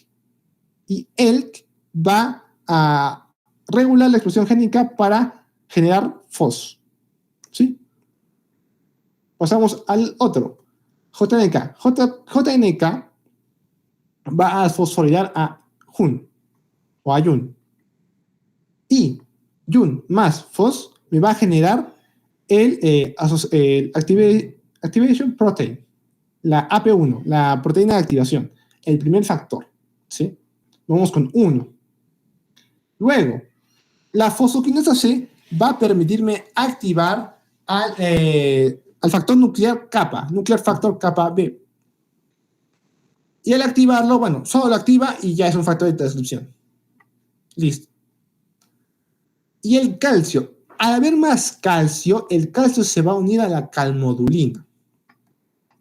Y ELK va a regular la expresión génica para generar FOS. ¿Sí? Pasamos al otro. JNK. JNK va a fosforilar a JUN o a YUN. Y YUN más FOS me va a generar el Activation Protein, la AP1, la proteína de activación, el primer factor. ¿Sí? Vamos con 1. Luego, la fosfoquinasa C va a permitirme activar al factor nuclear kappa, nuclear factor kappa B. Y al activarlo, bueno, solo lo activa y ya es un factor de transcripción. Listo. Y el calcio. Al haber más calcio, el calcio se va a unir a la calmodulina.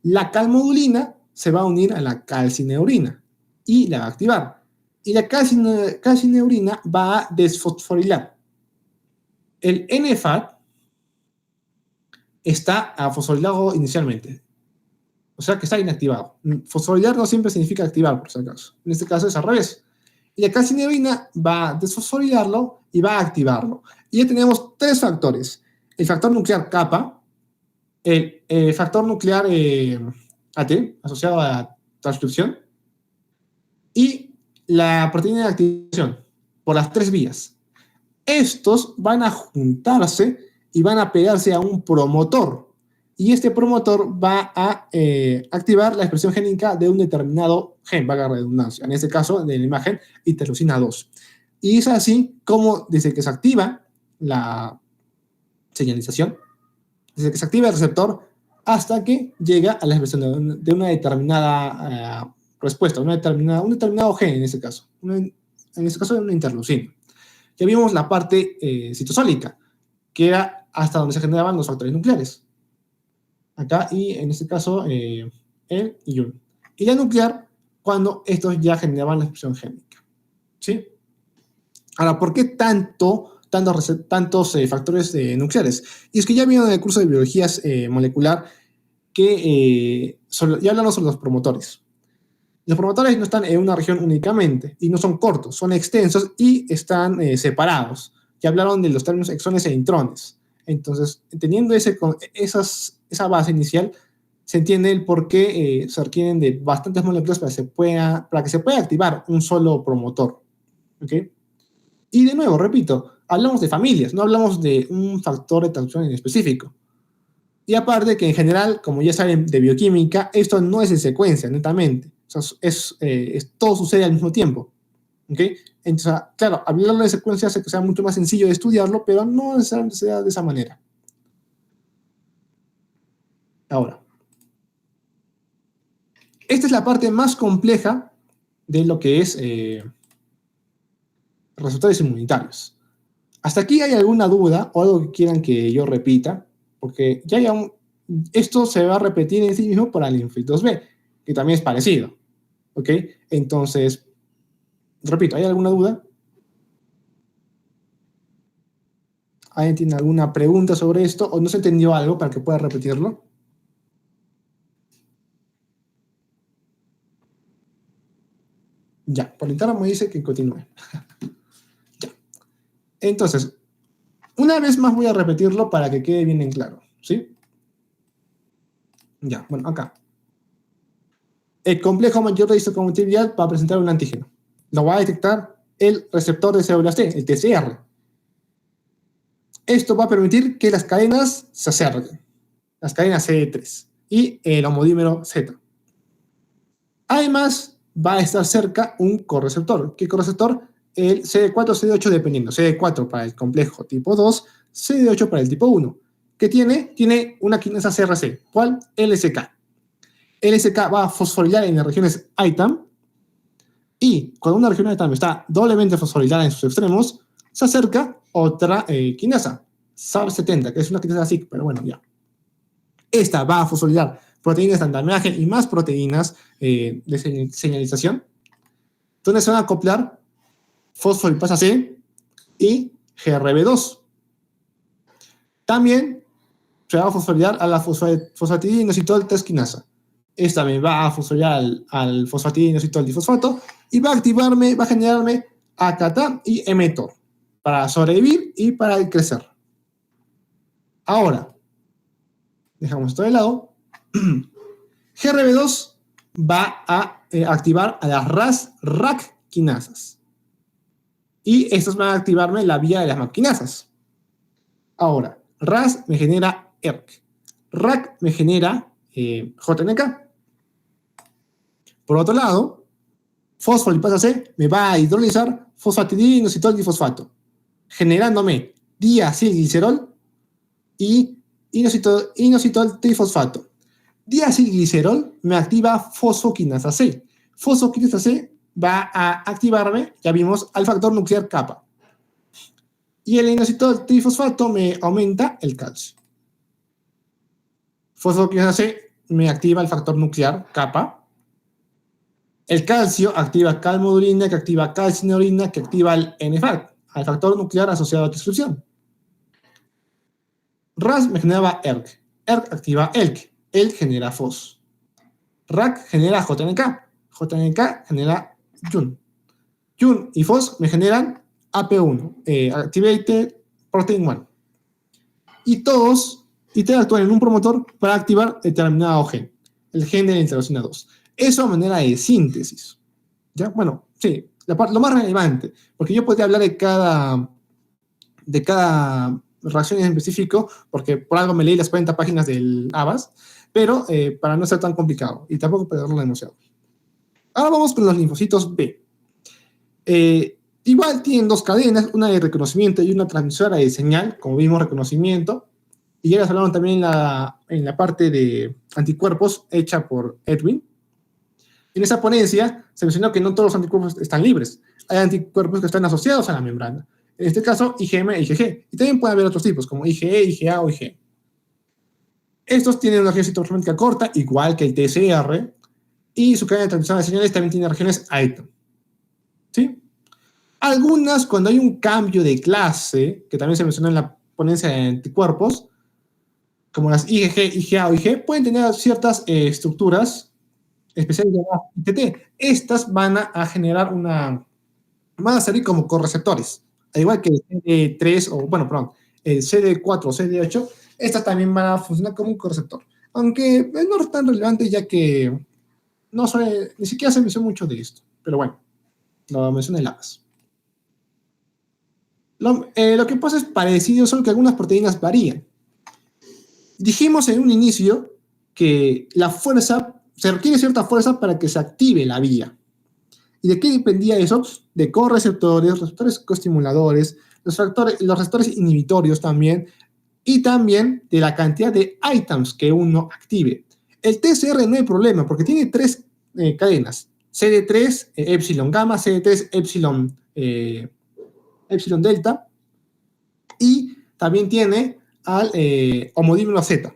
La calmodulina se va a unir a la calcineurina y la va a activar. Y la calcineurina va a desfosforilar. El NFAT está fosforilado inicialmente. O sea que está inactivado. Fosforilar no siempre significa activar, por si acaso. En este caso es al revés. Y la calcineurina va a desfosforilarlo y va a activarlo. Y ya tenemos 3 factores. El factor nuclear kappa, el factor nuclear AT, asociado a la transcripción, y la proteína de activación, por las 3 vías. Estos van a juntarse y van a pegarse a un promotor. Y este promotor va a activar la expresión génica de un determinado gen, valga la redundancia, en este caso de la imagen interleucina 2. Y es así como desde que se activa la señalización, desde que se activa el receptor hasta que llega a la expresión de una determinada respuesta, un determinado gen en este caso. En este caso de una interleucina. Ya vimos la parte citosólica, que era hasta donde se generaban los factores nucleares. Acá y en este caso el y YUN. Y la nuclear cuando estos ya generaban la expresión génica. ¿Sí? Ahora, ¿por qué tantos factores nucleares? Y es que ya vieron en el curso de biología molecular que ya hablamos sobre los promotores. Los promotores no están en una región únicamente y no son cortos, son extensos y están separados. Ya hablaron de los términos exones e intrones. Entonces, teniendo esa base inicial, se entiende el por qué se requieren de bastantes moléculas para que se pueda activar un solo promotor. ¿Okay? Y de nuevo, repito, hablamos de familias, no hablamos de un factor de transcripción en específico. Y aparte que en general, como ya saben de bioquímica, esto no es en secuencia, netamente. O sea, todo sucede al mismo tiempo. ¿Okay? Entonces, claro, hablarlo de secuencia hace que sea mucho más sencillo de estudiarlo, pero no necesariamente sea de esa manera. Ahora, esta es la parte más compleja de lo que es receptores inmunitarios. ¿Hasta aquí hay alguna duda o algo que quieran que yo repita? Porque esto se va a repetir en sí mismo para el linfocitos B, que también es parecido. ¿Ok? Entonces, repito, ¿hay alguna duda? ¿Alguien tiene alguna pregunta sobre esto o no se entendió algo para que pueda repetirlo? Ya, por interno me dice que continúe. Ya. Entonces, una vez más voy a repetirlo para que quede bien en claro, ¿sí? Ya, bueno, acá. El complejo mayor de histocompatibilidad va a presentar un antígeno. Lo va a detectar el receptor de células T, el TCR. Esto va a permitir que las cadenas se acerquen, las cadenas CD3 y el homodímero Z. Además, va a estar cerca un correceptor. ¿Qué correceptor? El CD4 o CD8 dependiendo. CD4 para el complejo tipo 2, CD8 para el tipo 1. ¿Qué tiene? Tiene una quinasa CRC. ¿Cuál? LSK. LSK va a fosforilar en las regiones ITAM Y cuando una región AITAM está doblemente fosforilada en sus extremos, se acerca otra quinasa, SAR70, que es una quinasa SIC, pero bueno, ya. Esta va a fosforilar proteínas de andamiaje y más proteínas de señalización, donde se van a acoplar fosfolipasa C y GRB2. También se va a fosforilar a la fosfatidinoxitol 3 quinasa. Esta me va a fosforilar al fosfatidinoxitol difosfato y va a generarme AKT y mTOR para sobrevivir y para crecer. Ahora, dejamos esto de lado. GRB2 va a activar a las RAS-RAC quinasas. Y estos van a activarme la vía de las maquinasas. Ahora, RAS me genera ERK. RAC me genera JNK. Por otro lado, fosfolipasa C me va a hidrolizar fosfatidinoxitol difosfato, generándome diacilglicerol y inositol trifosfato. Diacilglicerol me activa fosfoquinasa C. Fosfoquinasa C va a activarme, ya vimos, al factor nuclear kappa. Y el inositol trifosfato me aumenta el calcio. Fosfoquinasa C me activa el factor nuclear kappa. El calcio activa calmodulina, que activa calcineurina, que activa el NFAC, al factor nuclear asociado a transcripción. RAS me generaba ERK. ERK activa ELK. ELK genera FOS. RAC genera JNK. JNK genera JUN. JUN y FOS me generan AP1, Activated Protein 1. Y todos interactúan en un promotor para activar determinado gen, el gen de la interleucina 2. Eso a manera de síntesis. ¿Ya? Bueno, sí, lo más relevante, porque yo podría hablar de cada reacción en específico, porque por algo me leí las 40 páginas del ABAS, pero para no ser tan complicado y tampoco perderlo demasiado. Ahora vamos con los linfocitos B. Igual tienen dos cadenas, una de reconocimiento y una transmisora de señal, como vimos, reconocimiento, y ya les hablaron también en la parte de anticuerpos hecha por Edwin. En esa ponencia se mencionó que no todos los anticuerpos están libres. Hay anticuerpos que están asociados a la membrana. En este caso, IgM e IgG. Y también puede haber otros tipos, como IgE, IgA o Ig. Estos tienen una región citoplasmática corta, igual que el TCR, y su cadena de transmisión de señales también tiene regiones AITAM. ¿Sí? Algunas, cuando hay un cambio de clase, que también se mencionó en la ponencia de anticuerpos, como las IgG, IgA o Ig, pueden tener ciertas estructuras especiales llamadas ITT. Estas van a generar van a servir como correceptores, al igual que el CD3 o, bueno, perdón, el CD4 o CD8, estas también van a funcionar como un correceptor. Aunque no es tan relevante ya que ni siquiera se mencionó mucho de esto, pero bueno, lo mencioné en la ABAS. Lo que pasa es parecido, solo que algunas proteínas varían. Dijimos en un inicio que se requiere cierta fuerza para que se active la vía. ¿Y de qué dependía eso? De correceptores, receptores coestimuladores, los receptores inhibitorios también, y también de la cantidad de ITAMs que uno active. El TCR no hay problema, porque tiene tres cadenas. CD3, epsilon gamma, CD3, epsilon delta, y también tiene al homodímero Z.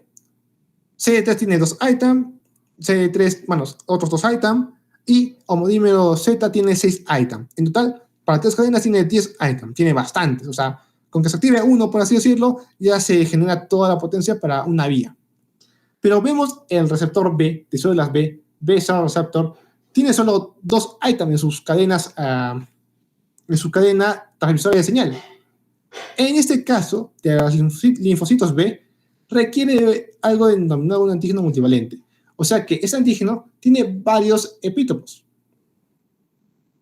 CD3 tiene 2 ITAM, CD3, bueno, otros 2 ITAM, y homodímero Z tiene 6 ITAM. En total, para 3 cadenas tiene 10 ITAM, tiene bastantes, o sea, con que se active uno, por así decirlo, ya se genera toda la potencia para una vía. Pero vemos el receptor B, de células B, B-cell receptor, tiene solo 2 ITAM en sus cadenas, en su cadena transmisora de señal. En este caso, de los linfocitos B, requiere algo denominado un antígeno multivalente. O sea que ese antígeno tiene varios epítopos.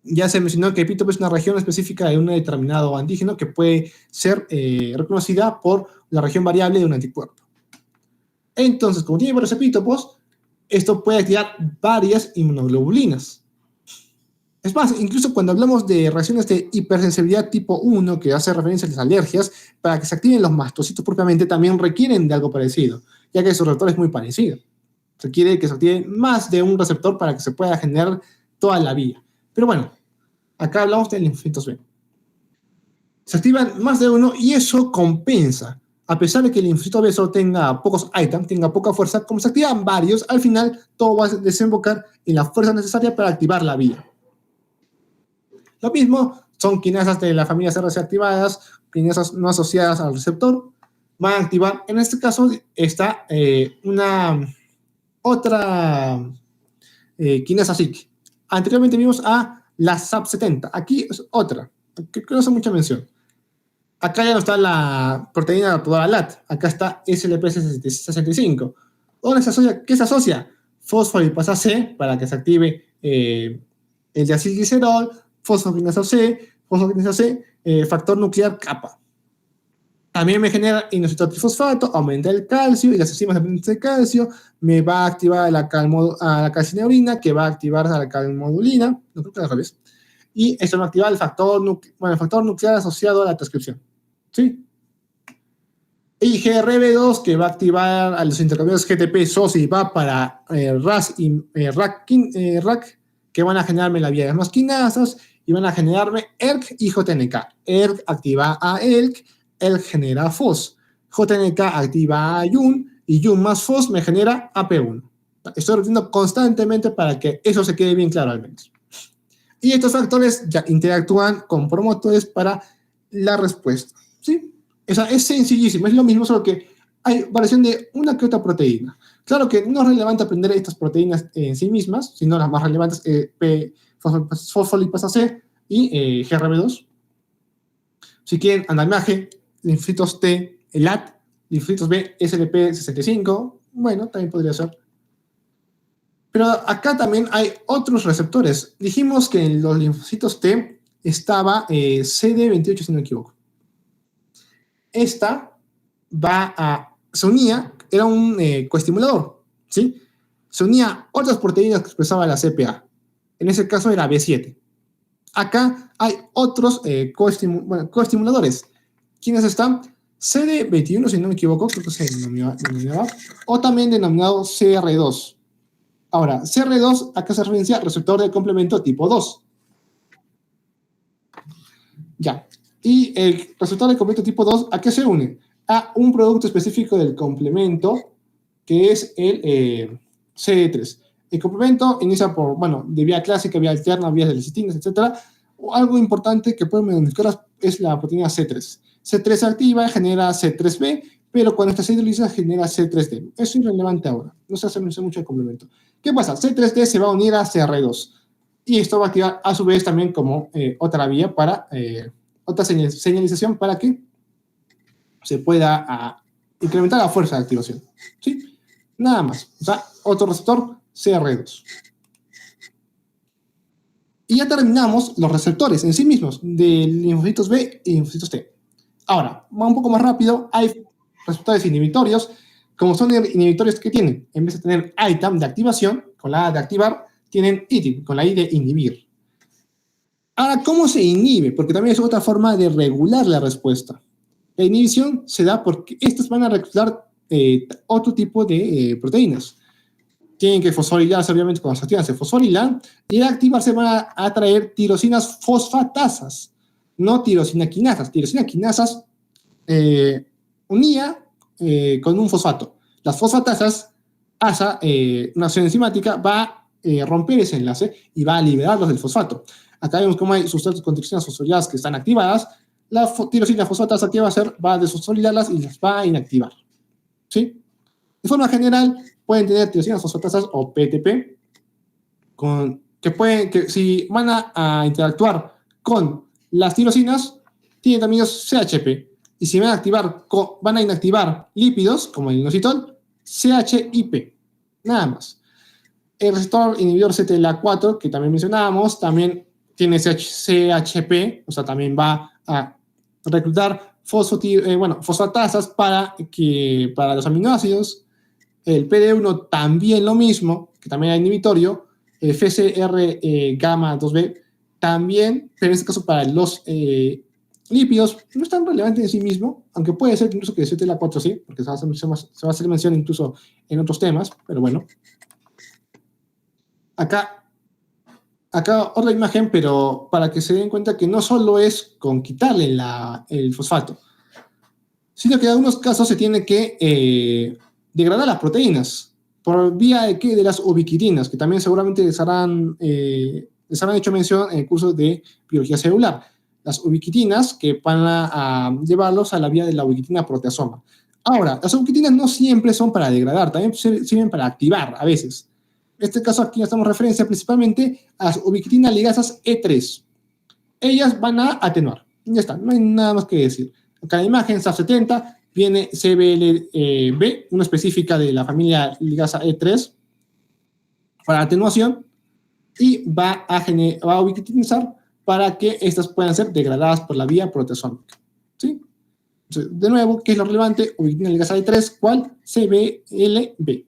Ya se mencionó que epítopo es una región específica de un determinado antígeno que puede ser reconocida por la región variable de un anticuerpo. Entonces, como tiene varios epítopos, esto puede activar varias inmunoglobulinas. Es más, incluso cuando hablamos de reacciones de hipersensibilidad tipo 1, que hace referencia a las alergias, para que se activen los mastocitos propiamente, también requieren de algo parecido, ya que su receptor es muy parecido. Requiere que se active más de un receptor para que se pueda generar toda la vía. Pero bueno, acá hablamos de linfocitos B. Se activan más de uno y eso compensa. A pesar de que el linfocito B solo tenga pocos items, tenga poca fuerza, como se activan varios, al final todo va a desembocar en la fuerza necesaria para activar la vía. Lo mismo son quinasas de la familia CRC activadas, quinasas no asociadas al receptor, van a activar, en este caso está una otra quinasa SIC. Anteriormente vimos a la SAP70, aquí es otra, que no hace mucha mención. Acá ya no está la proteína adaptadora LAT, acá está SLP65. ¿Dónde se asocia? ¿Qué se asocia? Fosfolipasa C para que se active el diacilglicerol, fosfoquinasa C, factor nuclear kappa. También me genera inositol trifosfato, aumenta el calcio y las enzimas dependientes de calcio, me va a activar a la calcineurina, que va a activar a la calmodulina, no creo que al revés, y esto va a activar el factor nuclear asociado a la transcripción. ¿Sí? Y GRB2, que va a activar a los intercambiadores GTP, SOS y va para RAS y RAC, que van a generarme la vía de más quinasas y van a generarme ERK y JNK. ERK activa a ELK genera FOS. JNK activa a YUN y YUN más FOS me genera AP1. Estoy repitiendo constantemente para que eso se quede bien claro al menos. Y estos factores ya interactúan con promotores para la respuesta. ¿Sí? O sea, es sencillísimo, es lo mismo, solo que hay variación de una que otra proteína. Claro que no es relevante aprender estas proteínas en sí mismas, sino las más relevantes, fosfolipasa C y GRB2. Si quieren, andamiaje, linfocitos T, LAT, linfocitos B, SLP65, bueno, también podría ser. Pero acá también hay otros receptores. Dijimos que en los linfocitos T estaba CD28, si no me equivoco. Esta se unía, era un coestimulador, ¿sí? Se unía a otras proteínas que expresaba la CPA. En ese caso era B7. Acá hay otros coestimuladores. ¿Quiénes están? CD21, si no me equivoco, creo que se denominaba, o también denominado CR2. Ahora, CR2, acá se referencia al receptor de complemento tipo 2. Ya. Y el receptor de complemento tipo 2, ¿a qué se une? A un producto específico del complemento, que es el CD3. El complemento inicia por, de vía clásica, vía alterna, vías de lecistinas, etc. Algo importante que podemos identificar es la proteína C3. C3 se activa, genera C3b, pero cuando esta se hidroliza genera C3d. Eso es irrelevante ahora. No se hace mucho el complemento. ¿Qué pasa? C3d se va a unir a CR2. Y esto va a activar a su vez también como otra vía para... otra señalización para que se pueda incrementar la fuerza de activación. ¿Sí? Nada más. O sea, otro receptor, CR2. Y ya terminamos los receptores en sí mismos de linfocitos B y linfocitos T. Ahora, va un poco más rápido. Hay receptores inhibitorios. Como son inhibitorios que tienen, en vez de tener item de activación, con la A de activar, tienen item, con la I de inhibir. Ahora, ¿cómo se inhibe? Porque también es otra forma de regular la respuesta. La inhibición se da porque estas van a reclutar otro tipo de proteínas. Tienen que fosforilarse, obviamente, cuando se activan se fosforilan, y al activarse van a atraer tirosinas fosfatasas, no tirosina quinasas. Tirosina quinasas unía con un fosfato. Las fosfatasas, una acción enzimática, va a romper ese enlace y va a liberarlos del fosfato. Acá vemos cómo hay sustratos con tirosinas fosforiladas que están activadas. La tirosina fosfatasa, ¿qué va a hacer? Va a desfosforilarlas y las va a inactivar. ¿Sí? De forma general, pueden tener tirosinas fosfatasas o PTP, que si van a interactuar con las tirosinas, tienen también los CHP. Y si van a inactivar lípidos, como el inositol, CHIP. Nada más. El receptor inhibidor CTLA4, que también mencionábamos, también tiene CHP, o sea, también va a reclutar fosfatasas para los aminoácidos. El PD1 también lo mismo, que también es inhibitorio. El FCR gamma 2B también, pero en este caso para los lípidos no es tan relevante en sí mismo, aunque puede ser incluso que CTLA4 sí, porque se va a hacer mención incluso en otros temas, pero bueno. Acá acá otra imagen, pero para que se den cuenta que no solo es con quitarle el fosfato, sino que en algunos casos se tiene que degradar las proteínas por vía de, ¿qué? De las ubiquitinas, que también seguramente les habrán hecho mención en el curso de biología celular. Las ubiquitinas que van a llevarlos a la vía de la ubiquitina proteasoma. Ahora, las ubiquitinas no siempre son para degradar, también sirven para activar a veces. En este caso aquí hacemos referencia principalmente a las ubiquitina ligasas E3. Ellas van a atenuar. Ya está, no hay nada más que decir. Acá en la imagen, SAF70, viene CBLB, una específica de la familia ligasa E3 para atenuación y va a ubiquitinizar para que estas puedan ser degradadas por la vía proteasómica. ¿Sí? Entonces, de nuevo, ¿qué es lo relevante? Ubiquitina ligasa E3, ¿cuál? CBLB.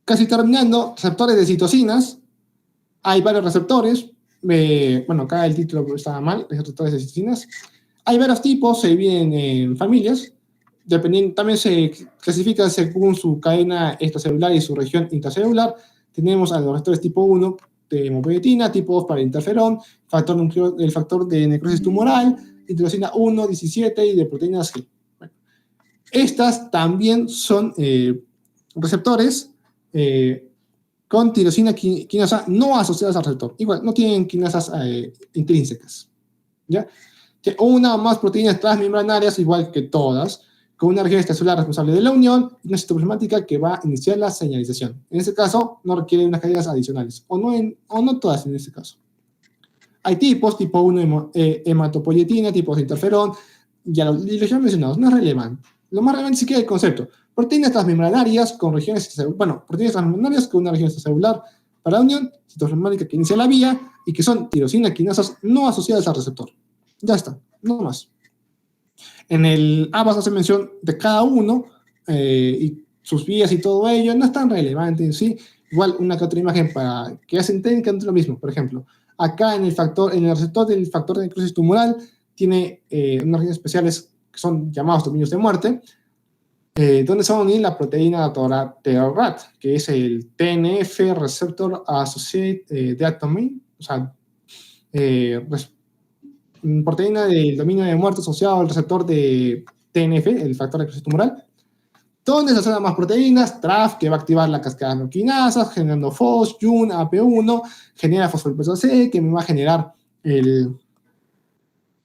Casi terminando, receptores de citocinas. Hay varios receptores. Bueno, acá el título estaba mal, receptores de citocinas. Hay varios tipos, se dividen en familias. Dependiendo, también se clasifica según su cadena extracelular y su región intracelular. Tenemos a los receptores tipo 1 de hemopoietina, tipo 2 para interferón, el factor de necrosis tumoral, interleucina 1, 17 y de proteínas G. Bueno, estas también son receptores con tirosina quinasa no asociadas al receptor. Igual, no tienen quinasas intrínsecas. ¿Ya? Una o más proteínas transmembranarias, igual que todas, con una región extracelular responsable de la unión y una citoplasmática que va a iniciar la señalización. En este caso, no requiere unas cadenas adicionales, o no todas en este caso. Hay tipos, tipo 1 hematopoietina, tipo 2 interferón, ya los ya mencionados, no es relevante. Lo más relevante sí que es el concepto. Proteínas transmembranarias con regiones extracellulares, bueno, proteínas transmembranarias con una región extracelular para la unión, citoplasmática que inicia la vía y que son tirosina quinasas no asociadas al receptor. Ya está, no más. En el ABAS hace mención de cada uno y sus vías y todo ello, no es tan relevante en sí. Igual una que otra imagen para que hacen técnicamente lo mismo. Por ejemplo, acá en el receptor del factor de necrosis tumoral tiene unas regiones especiales que son llamados dominios de muerte, donde se va a unir la proteína TORAT, que es el TNF Receptor Associated Diatomy, o sea, proteína del dominio de muerte asociado al receptor de TNF, el factor de necrosis tumoral, donde se asocian más proteínas, TRAF, que va a activar la cascada de quinasas, generando FOS, YUN, AP1, genera fosfolipasa C, que me va a generar el...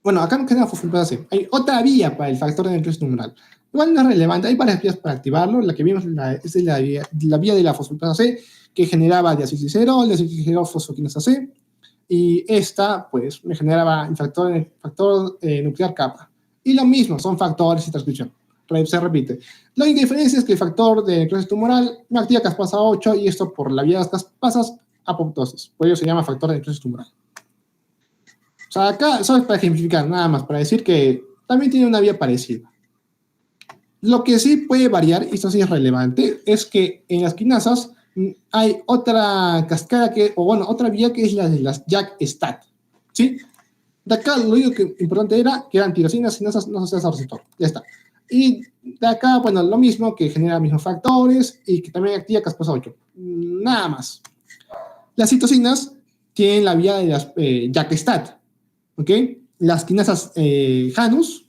Bueno, acá no genera fosfolipasa C. Hay otra vía para el factor de necrosis tumoral. Igual no es relevante, hay varias vías para activarlo. La que vimos es la vía de la fosfolipasa C, que generaba diacilglicerol, fosfoquinasa C, y esta, pues, me generaba el factor nuclear kappa. Y lo mismo, son factores y transcripción. Se repite. La única diferencia es que el factor de necrosis tumoral me activa caspasa 8 y esto por la vía de las caspasas apoptosis. Por ello se llama factor de necrosis tumoral. O sea, acá solo es para ejemplificar, nada más, para decir que también tiene una vía parecida. Lo que sí puede variar, y esto sí es relevante, es que en las quinasas hay otra cascada otra vía que es la de las JAK-STAT, ¿sí? De acá lo único que importante era que eran tirosinas quinasas no asociadas al receptor, ya está. Y de acá, bueno, lo mismo, que genera mismos factores y que también activa caspasa 8. Nada más. Las citocinas tienen la vía de las JAK-STAT, ¿ok? Las quinasas Janus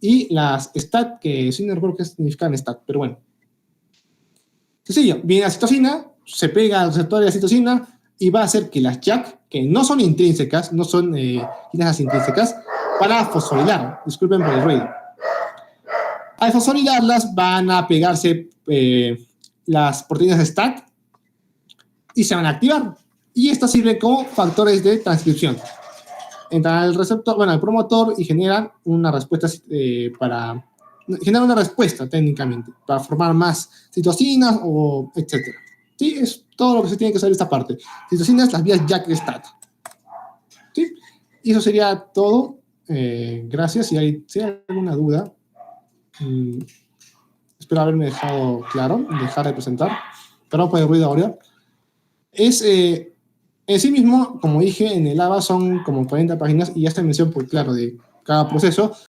y las STAT, que sí no recuerdo qué significan STAT, pero bueno. Sencillo, viene la citocina, se pega al receptor de la citocina y va a hacer que las JAK, que no son intrínsecas, no son quinasas intrínsecas, para fosforilar. Disculpen por el ruido. Al fosforilarlas van a pegarse las proteínas de STAT y se van a activar. Y estas sirven como factores de transcripción. Entran al receptor, bueno, al promotor y generan una respuesta generan una respuesta técnicamente para formar más citocinas o etcétera. Sí, es todo lo que se tiene que saber de esta parte. Citocinas, las vías JAK-STAT. ¿Sí? Y eso sería todo. Gracias. Si hay alguna duda, espero haberme dejado claro, dejar de presentar. Perdón por el ruido ahora. En sí mismo, como dije, en el ABA son como 40 páginas y ya está mención, pues claro, de cada proceso,